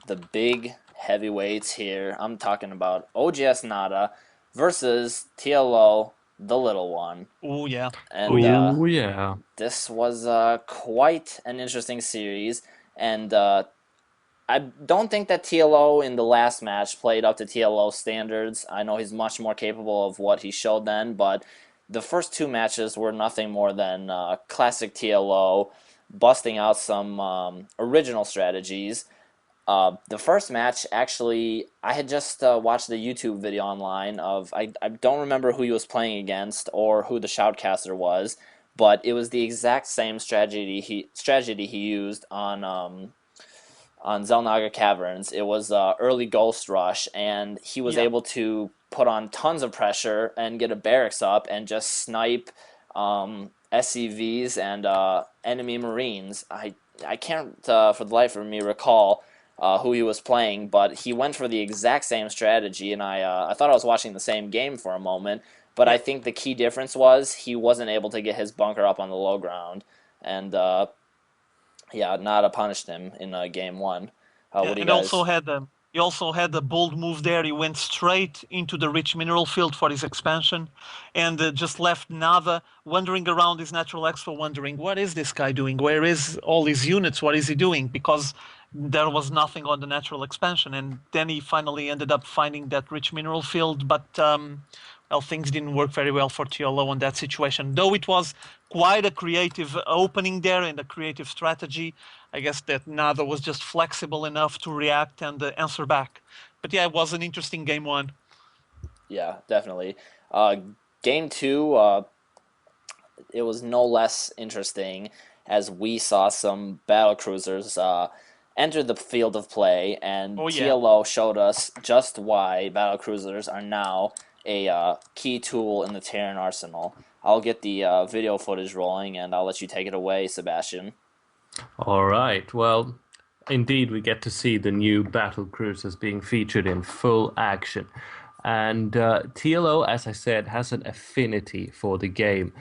the big heavyweights here. I'm talking about OGS Nada versus TLO, the little one. Oh, yeah. And Oh, yeah. this was quite an interesting series. And I don't think that TLO in the last match played up to TLO standards. I know he's much more capable of what he showed then, but the first two matches were nothing more than classic TLO busting out some original strategies. The first match, actually, I had just watched the YouTube video online of, I don't remember who he was playing against or who the shoutcaster was, but it was the exact same strategy he used on Zelnaga Caverns. It was early Ghost Rush, and he was able to put on tons of pressure and get a barracks up and just snipe SCVs and enemy Marines. I can't for the life of me recall who he was playing, but he went for the exact same strategy, and I thought I was watching the same game for a moment, but I think the key difference was he wasn't able to get his bunker up on the low ground, and Nada punished him in game one. What do you And guys? he also had a bold move there. He went straight into the rich mineral field for his expansion, and just left Nava wandering around his natural expo, wondering what is this guy doing? Where is all his units? What is he doing? Because there was nothing on the natural expansion, and then he finally ended up finding that rich mineral field. But well, things didn't work very well for TLO in that situation. Though it was quite a creative opening there and a creative strategy, I guess that Nada was just flexible enough to react and answer back. But yeah, it was an interesting game one. Yeah, definitely. Game two, it was no less interesting as we saw some battle cruisers enter the field of play, and Oh, yeah. TLO showed us just why battle cruisers are now a key tool in the Terran arsenal. I'll get the video footage rolling, and I'll let you take it away, Sebastian. All right. Well, indeed, we get to see the new battle cruisers being featured in full action. And TLO, as I said, has an affinity for the game.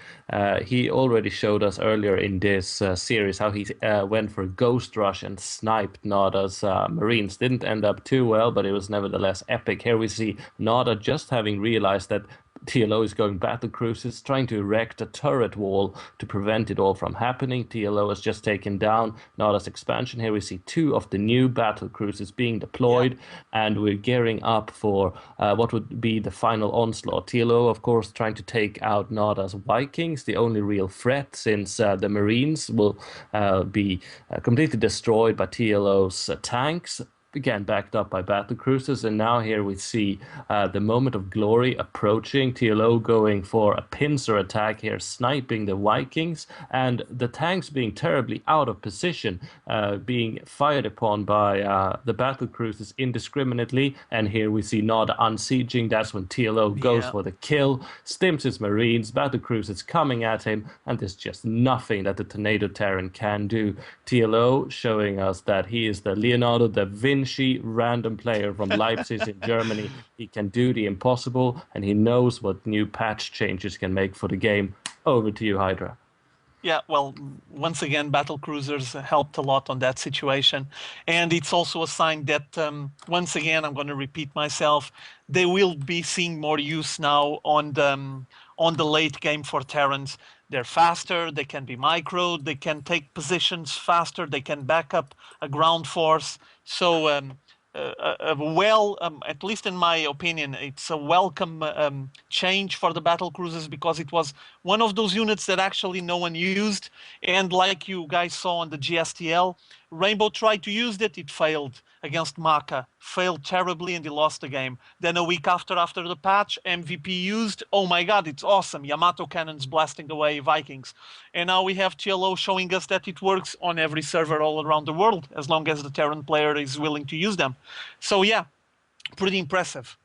He already showed us earlier in this series how he went for Ghost Rush and sniped Nada's Marines. Didn't end up too well, but it was nevertheless epic. Here we see Nada just having realized that TLO is going battle cruises, trying to erect a turret wall to prevent it all from happening. TLO has just taken down Nada's expansion. Here we see two of the new battle cruisers being deployed, and we're gearing up for what would be the final onslaught. TLO, of course, trying to take out Nada's Vikings, the only real threat, since the Marines will be completely destroyed by TLO's tanks, again backed up by battle cruisers. And now here we see the moment of glory approaching. TLO going for a pincer attack here, sniping the Vikings, and the tanks being terribly out of position, being fired upon by the battle cruisers indiscriminately. And here we see Nada unsieging. That's when TLO goes for the kill, stimps his Marines, battle cruisers coming at him, and there's just nothing that the Tornado Terran can do. TLO showing us that he is the Leonardo da Vinci random player from Leipzig in Germany. He can do the impossible, and he knows what new patch changes can make for the game. Over to you, Hydra. Yeah, well, once again, battle cruisers helped a lot on that situation. And it's also a sign that, once again, I'm going to repeat myself, they will be seeing more use now on the late game for Terrans. They're faster, they can be micro, they can take positions faster, they can back up a ground force. So at least in my opinion, it's a welcome change for the battle cruisers, because it was one of those units that actually no one used. And like you guys saw on the GSTL, Rainbow tried to use it, it failed against Maka, failed terribly, and he lost the game. Then a week after the patch, MVP used, oh my god, it's awesome, Yamato cannons blasting away Vikings. And now we have TLO showing us that it works on every server all around the world, as long as the Terran player is willing to use them. So yeah, pretty impressive.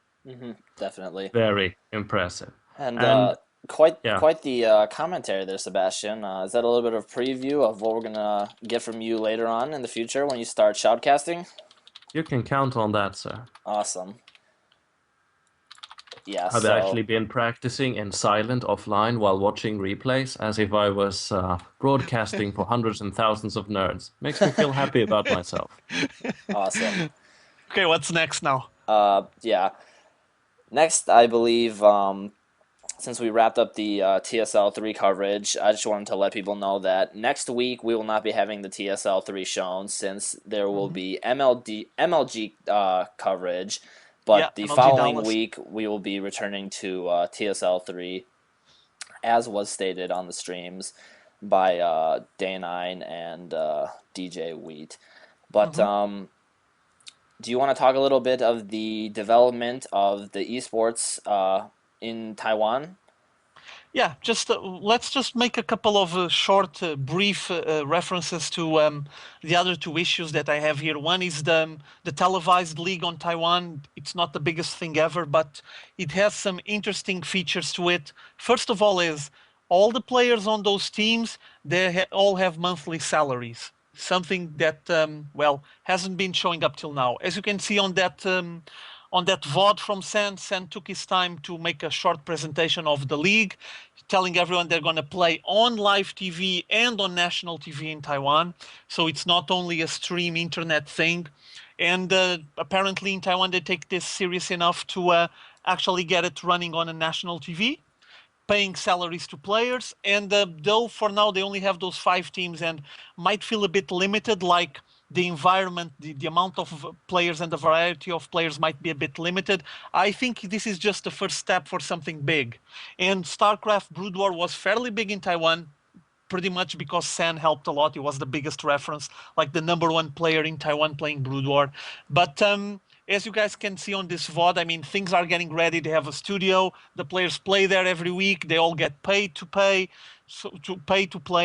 Definitely. Very impressive. And And quite yeah, quite the commentary there, Sebastian. Is that a little bit of preview of what we're gonna get from you later on in the future when you start shoutcasting? you can count on that, sir. Awesome. Yeah, I've so actually been practicing in silent offline while watching replays, as if I was broadcasting for hundreds and thousands of nerds. Makes me feel happy about myself. awesome. Okay, what's next now? Yeah. Next, I believe, since we wrapped up the TSL 3 coverage, I just wanted to let people know that next week we will not be having the TSL 3 shown, since there will be MLG coverage. But the MLG following Dallas. week we will be returning to TSL 3, as was stated on the streams by Day9 and DJ Wheat. But do you want to talk a little bit of the development of the esports in Taiwan? Yeah, let's just make a couple of short, brief references to the other two issues that I have here. One is the televised league on Taiwan. It's not the biggest thing ever, but it has some interesting features to it. First of all is all the players on those teams, they all have monthly salaries. Something that, well, hasn't been showing up till now. As you can see on that VOD from Sen took his time to make a short presentation of the league, telling everyone they're going to play on live TV and on national TV in Taiwan. So it's not only a stream internet thing. And apparently in Taiwan, they take this serious enough to actually get it running on a national TV, paying salaries to players. And though for now they only have those 5 teams and might feel a bit limited, like the environment, the amount of players and the variety of players might be a bit limited, I think this is just the first step for something big. And StarCraft Brood War was fairly big in Taiwan, pretty much because Sen helped a lot. He was the biggest reference, like the #1 player in Taiwan playing Brood War. But as you guys can see on this VOD, I mean, things are getting ready. They have a studio. The players play there every week. They all get paid to play.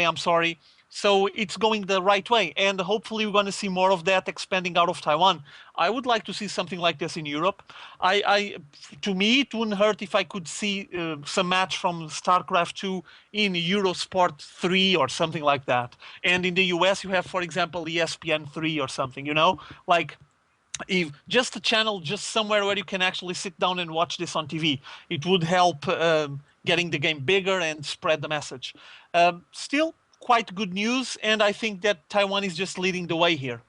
I'm sorry. So it's going the right way. And hopefully we're going to see more of that expanding out of Taiwan. I would like to see something like this in Europe. To me, it wouldn't hurt if I could see some match from StarCraft 2 in Eurosport 3 or something like that. And in the US, you have, for example, ESPN 3 or something, like just a channel, just somewhere where you can actually sit down and watch this on TV. It would help getting the game bigger and spread the message. Still, quite good news, and I think that Taiwan is just leading the way here.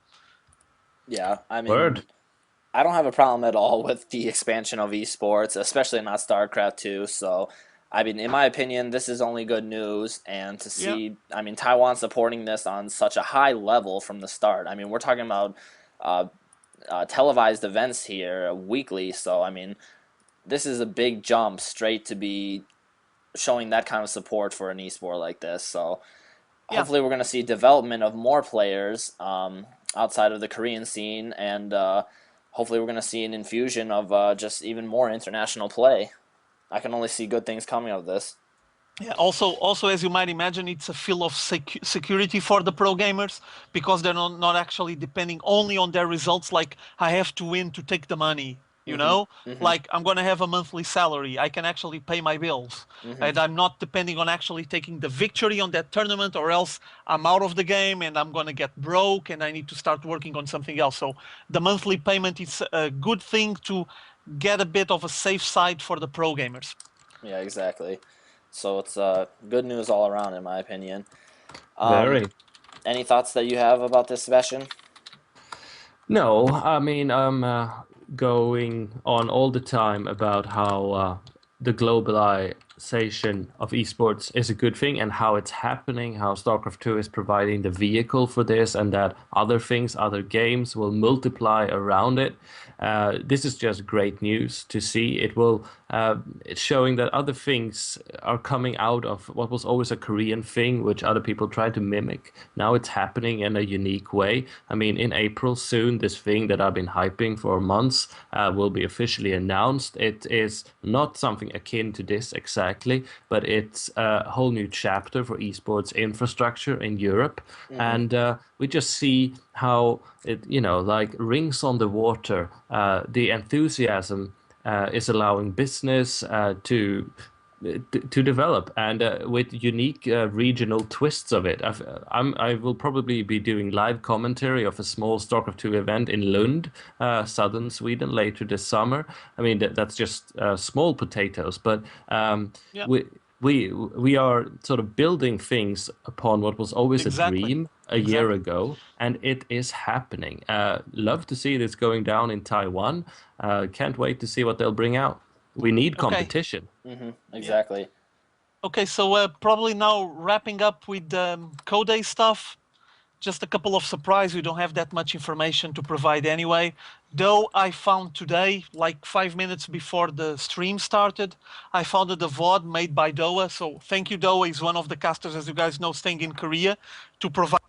Yeah, I mean, Word. I don't have a problem at all with the expansion of esports, especially not StarCraft 2. So, I mean, in my opinion, this is only good news. And to Yeah, see, I mean, Taiwan supporting this on such a high level from the start. I mean, we're talking about uh, televised events here weekly. So, I mean, this is a big jump straight to be showing that kind of support for an esport like this. So, yeah. hopefully, we're going to see development of more players outside of the Korean scene, and hopefully, we're going to see an infusion of just even more international play. I can only see good things coming of this. Yeah, also, as you might imagine, it's a feel of security for the pro gamers because they're not actually depending only on their results. Like, I have to win to take the money, you Mhm. know? Mhm. Like, I'm going to have a monthly salary. I can actually pay my bills. Mhm. And I'm not depending on actually taking the victory on that tournament, or else I'm out of the game and I'm going to get broke and I need to start working on something else. So, the monthly payment is a good thing to get a bit of a safe side for the pro gamers. Yeah, exactly. So it's good news all around, in my opinion. Um, Very. any thoughts that you have about this, Sebastian? No, I mean, I'm going on all the time about how the globalization of esports is a good thing and how it's happening, how StarCraft 2 is providing the vehicle for this, and that other things, other games will multiply around it. This is just great news to see. It's showing that other things are coming out of what was always a Korean thing, which other people tried to mimic. Now it's happening in a unique way. I mean, in April soon, this thing that I've been hyping for months will be officially announced. It is not something akin to this exactly, but it's a whole new chapter for esports infrastructure in Europe. Mm-hmm. And we just see how it, like rings on the water, the enthusiasm is allowing business to develop and with unique regional twists of it. I will probably be doing live commentary of a small StarCraft 2 event in Lund, southern Sweden, later this summer. I mean, that's just small potatoes, but Yeah, we. We are sort of building things upon what was always a exactly. dream a year Exactly. ago, and it is happening. Love to see this going down in Taiwan. Can't wait to see what they'll bring out. We need Okay. competition. Mm-hmm. Yeah. Exactly. Okay, so probably now wrapping up with Code A stuff. Just a couple of surprise. We don't have that much information to provide anyway. Though I found today, like 5 minutes before the stream started, I found a VOD made by Doa. So thank you, Doa. He's one of the casters, as you guys know, staying in Korea to provide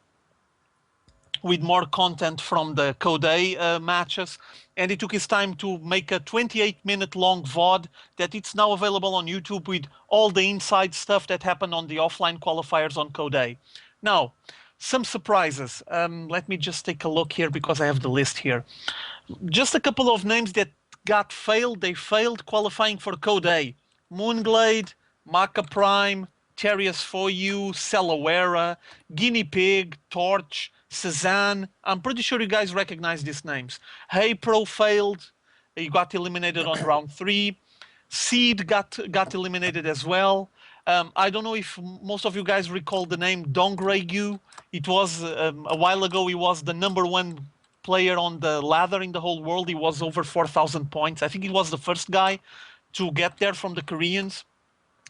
with more content from the Code A matches. And he took his time to make a 28-minute long VOD that it's now available on YouTube with all the inside stuff that happened on the offline qualifiers on Code A. Now, some surprises. Let me just take a look here because I have the list here. Just a couple of names that got failed. They failed qualifying for Code A. Moonglade, Maka Prime, Terrius For You, Celawera, Guinea Pig, Torch, Cezanne. I'm pretty sure you guys recognize these names. Hey Pro failed. He got eliminated on round 3. Seed got eliminated as well. I don't know if most of you guys recall the name Dongregu. It was a while ago. He was the #1 player on the ladder in the whole world. He was over 4,000 points. I think he was the first guy to get there from the Koreans.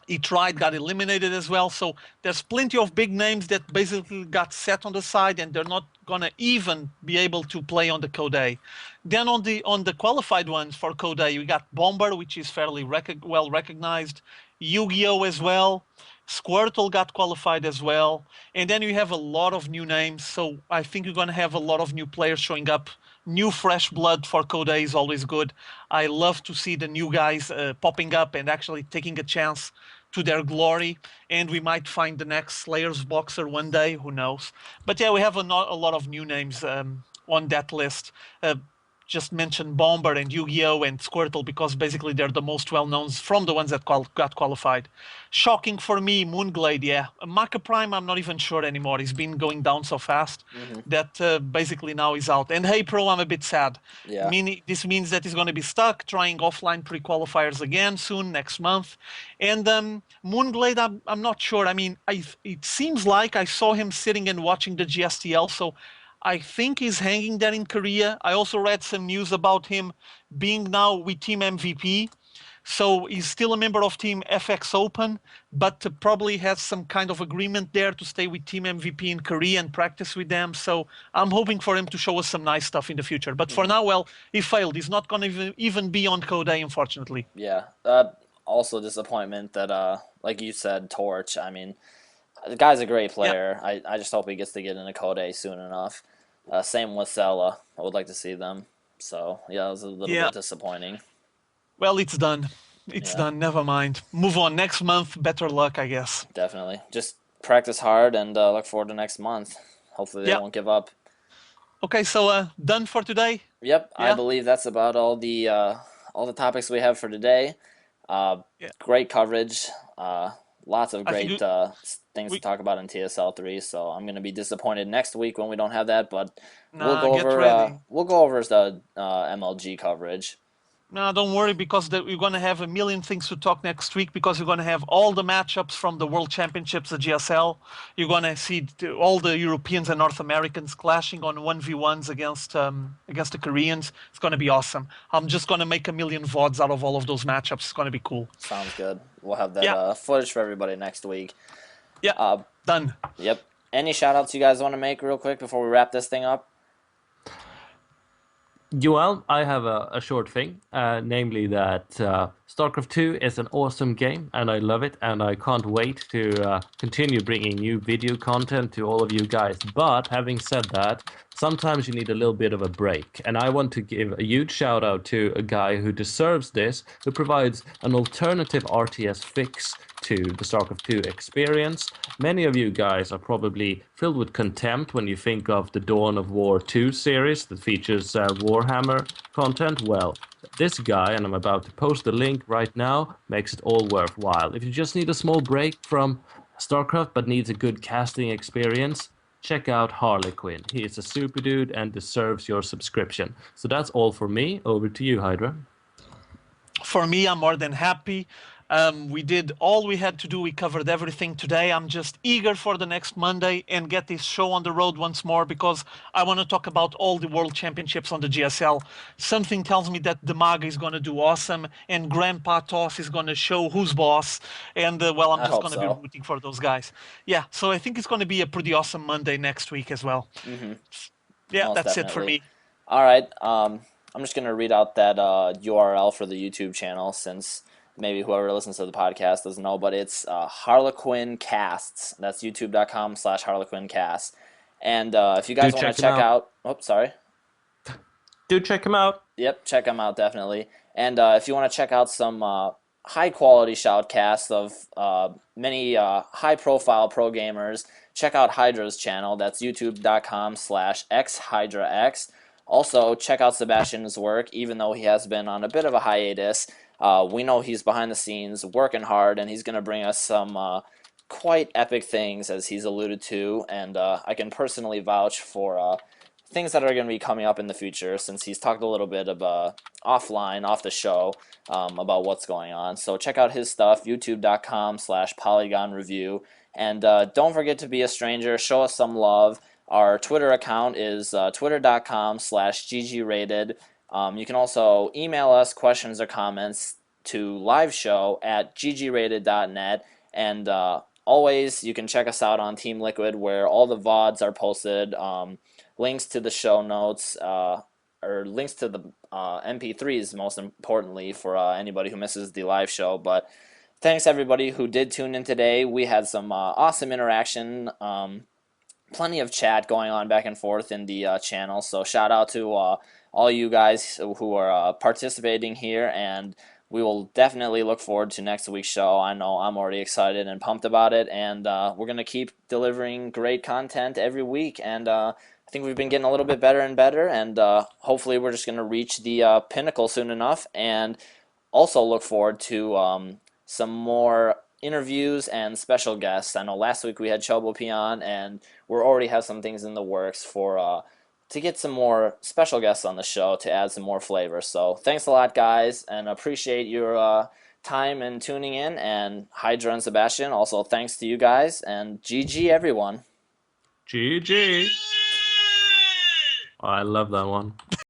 He tried, got eliminated as well. So there's plenty of big names that basically got set on the side, and they're not gonna even be able to play on the Code A. Then on the qualified ones for Code A, we got Bomber, which is fairly well recognized. Yu-Gi-Oh as well. Squirtle got qualified as well. And then you have a lot of new names. So I think you're going to have a lot of new players showing up. New fresh blood for Code A is always good. I love to see the new guys popping up and actually taking a chance to their glory. And we might find the next Slayers boxer one day. Who knows? But yeah, we have a lot of new names on that list. just mention Bomber and Yu-Gi-Oh! And Squirtle because basically they're the most well-known from the ones that got qualified. Shocking for me, Moonglade, yeah. Maka Prime, I'm not even sure anymore. He's been going down so fast Hmm. that basically now he's out. And Hey Pro, I'm a bit sad. Yeah. This means that he's going to be stuck trying offline pre-qualifiers again soon, next month. And Moonglade, I'm not sure. I mean, it seems like I saw him sitting and watching the GSTL, so I think he's hanging there in Korea. I also read some news about him being now with Team MVP. So he's still a member of Team FX Open, but probably has some kind of agreement there to stay with Team MVP in Korea and practice with them. So I'm hoping for him to show us some nice stuff in the future. But for Hmm. now, well, he failed. He's not going to even be on Code A, unfortunately. Yeah. Also disappointment that like you said, Torch. I mean, the guy's a great Yeah, player. I just hope he gets to get into Code A soon enough. Same with Sella. I would like to see them. So yeah, it was a little yeah. bit disappointing. Well, it's done. It's Yeah, done. Never mind. Move on. Next month, better luck, I guess. definitely. Just practice hard and look forward to next month. Hopefully they Yeah. won't give up. Okay, so done for today. Yep, I Yeah. believe that's about all the topics we have for today. Uh, Yeah. Great coverage. Uh, Lots of I think great things to we talk about in TSL 3. So I'm gonna be disappointed next week when we don't have that, but nah, get ready. we'll go over the MLG coverage. No, don't worry because we're going to have a million things to talk next week because we're going to have all the matchups from the World Championships, the GSL. You're going to see all the Europeans and North Americans clashing on 1v1s against the Koreans. It's going to be awesome. I'm just going to make a million VODs out of all of those matchups. It's going to be cool. Sounds good. We'll have that Yeah, footage for everybody next week. yeah, Uh, done. yep. Any shout outs you guys want to make real quick before we wrap this thing up? Joel, I have a short thing, namely that StarCraft 2 is an awesome game and I love it and I can't wait to continue bringing new video content to all of you guys. But having said that, sometimes you need a little bit of a break. And I want to give a huge shout out to a guy who deserves this, who provides an alternative RTS fix to the StarCraft 2 experience. Many of you guys are probably filled with contempt when you think of the Dawn of War 2 series that features Warhammer content. Well, this guy, and I'm about to post the link right now, makes it all worthwhile. If you just need a small break from StarCraft but needs a good casting experience, check out Harlequin. He is a super dude and deserves your subscription. So that's all for me. Over to you, Hydra. For me, I'm more than happy. We did all we had to do. We covered everything today. I'm just eager for the next Monday and get this show on the road once more because I want to talk about all the World Championships on the GSL. Something tells me that Demaga is going to do awesome and Grandpa Toss is going to show who's boss. And well, I'm I just hope going to be so. rooting for those guys. Yeah, so I think it's going to be a pretty awesome Monday next week as well. Hmm. Yeah, Most that's it for definitely. me. All right. I'm just gonna read out that URL for the YouTube channel since maybe whoever listens to the podcast doesn't know, but it's Harlequin Casts. That's youtube.com/Harlequin Casts. And if you Do guys want check to him check out. out, oh, sorry. Do check him out. Yep, check them out definitely. And if you want to check out some high quality shoutcasts of many high profile pro gamers, check out Hydra's channel. That's youtube.com/xhydrax. Also, check out Sebastian's work, even though he has been on a bit of a hiatus. We know he's behind the scenes working hard, and he's going to bring us some quite epic things, as he's alluded to. And I can personally vouch for things that are going to be coming up in the future, since he's talked a little bit about offline, off the show, about what's going on. So check out his stuff, youtube.com/Polygon Review. And don't forget to be a stranger. Show us some love. Our Twitter account is twitter.com/GGrated. You can also email us questions or comments to liveshow@ggrated.net. And always, you can check us out on Team Liquid, where all the VODs are posted. Links to the show notes, or links to the MP3s, most importantly, for anybody who misses the live show. But thanks everybody who did tune in today. We had some awesome interaction, plenty of chat going on back and forth in the channel. So shout out to all you guys who are participating here, and we will definitely look forward to next week's show. I know I'm already excited and pumped about it, and we're going to keep delivering great content every week. And I think we've been getting a little bit better and better, and hopefully we're just going to reach the pinnacle soon enough. And also look forward to some more interviews and special guests. I know last week we had Chobo Pion, and we already have some things in the works for to get some more special guests on the show to add some more flavor. So thanks a lot, guys, and appreciate your time and tuning in. And Hydra and Sebastian, also thanks to you guys, and GG everyone. GG. I love that one.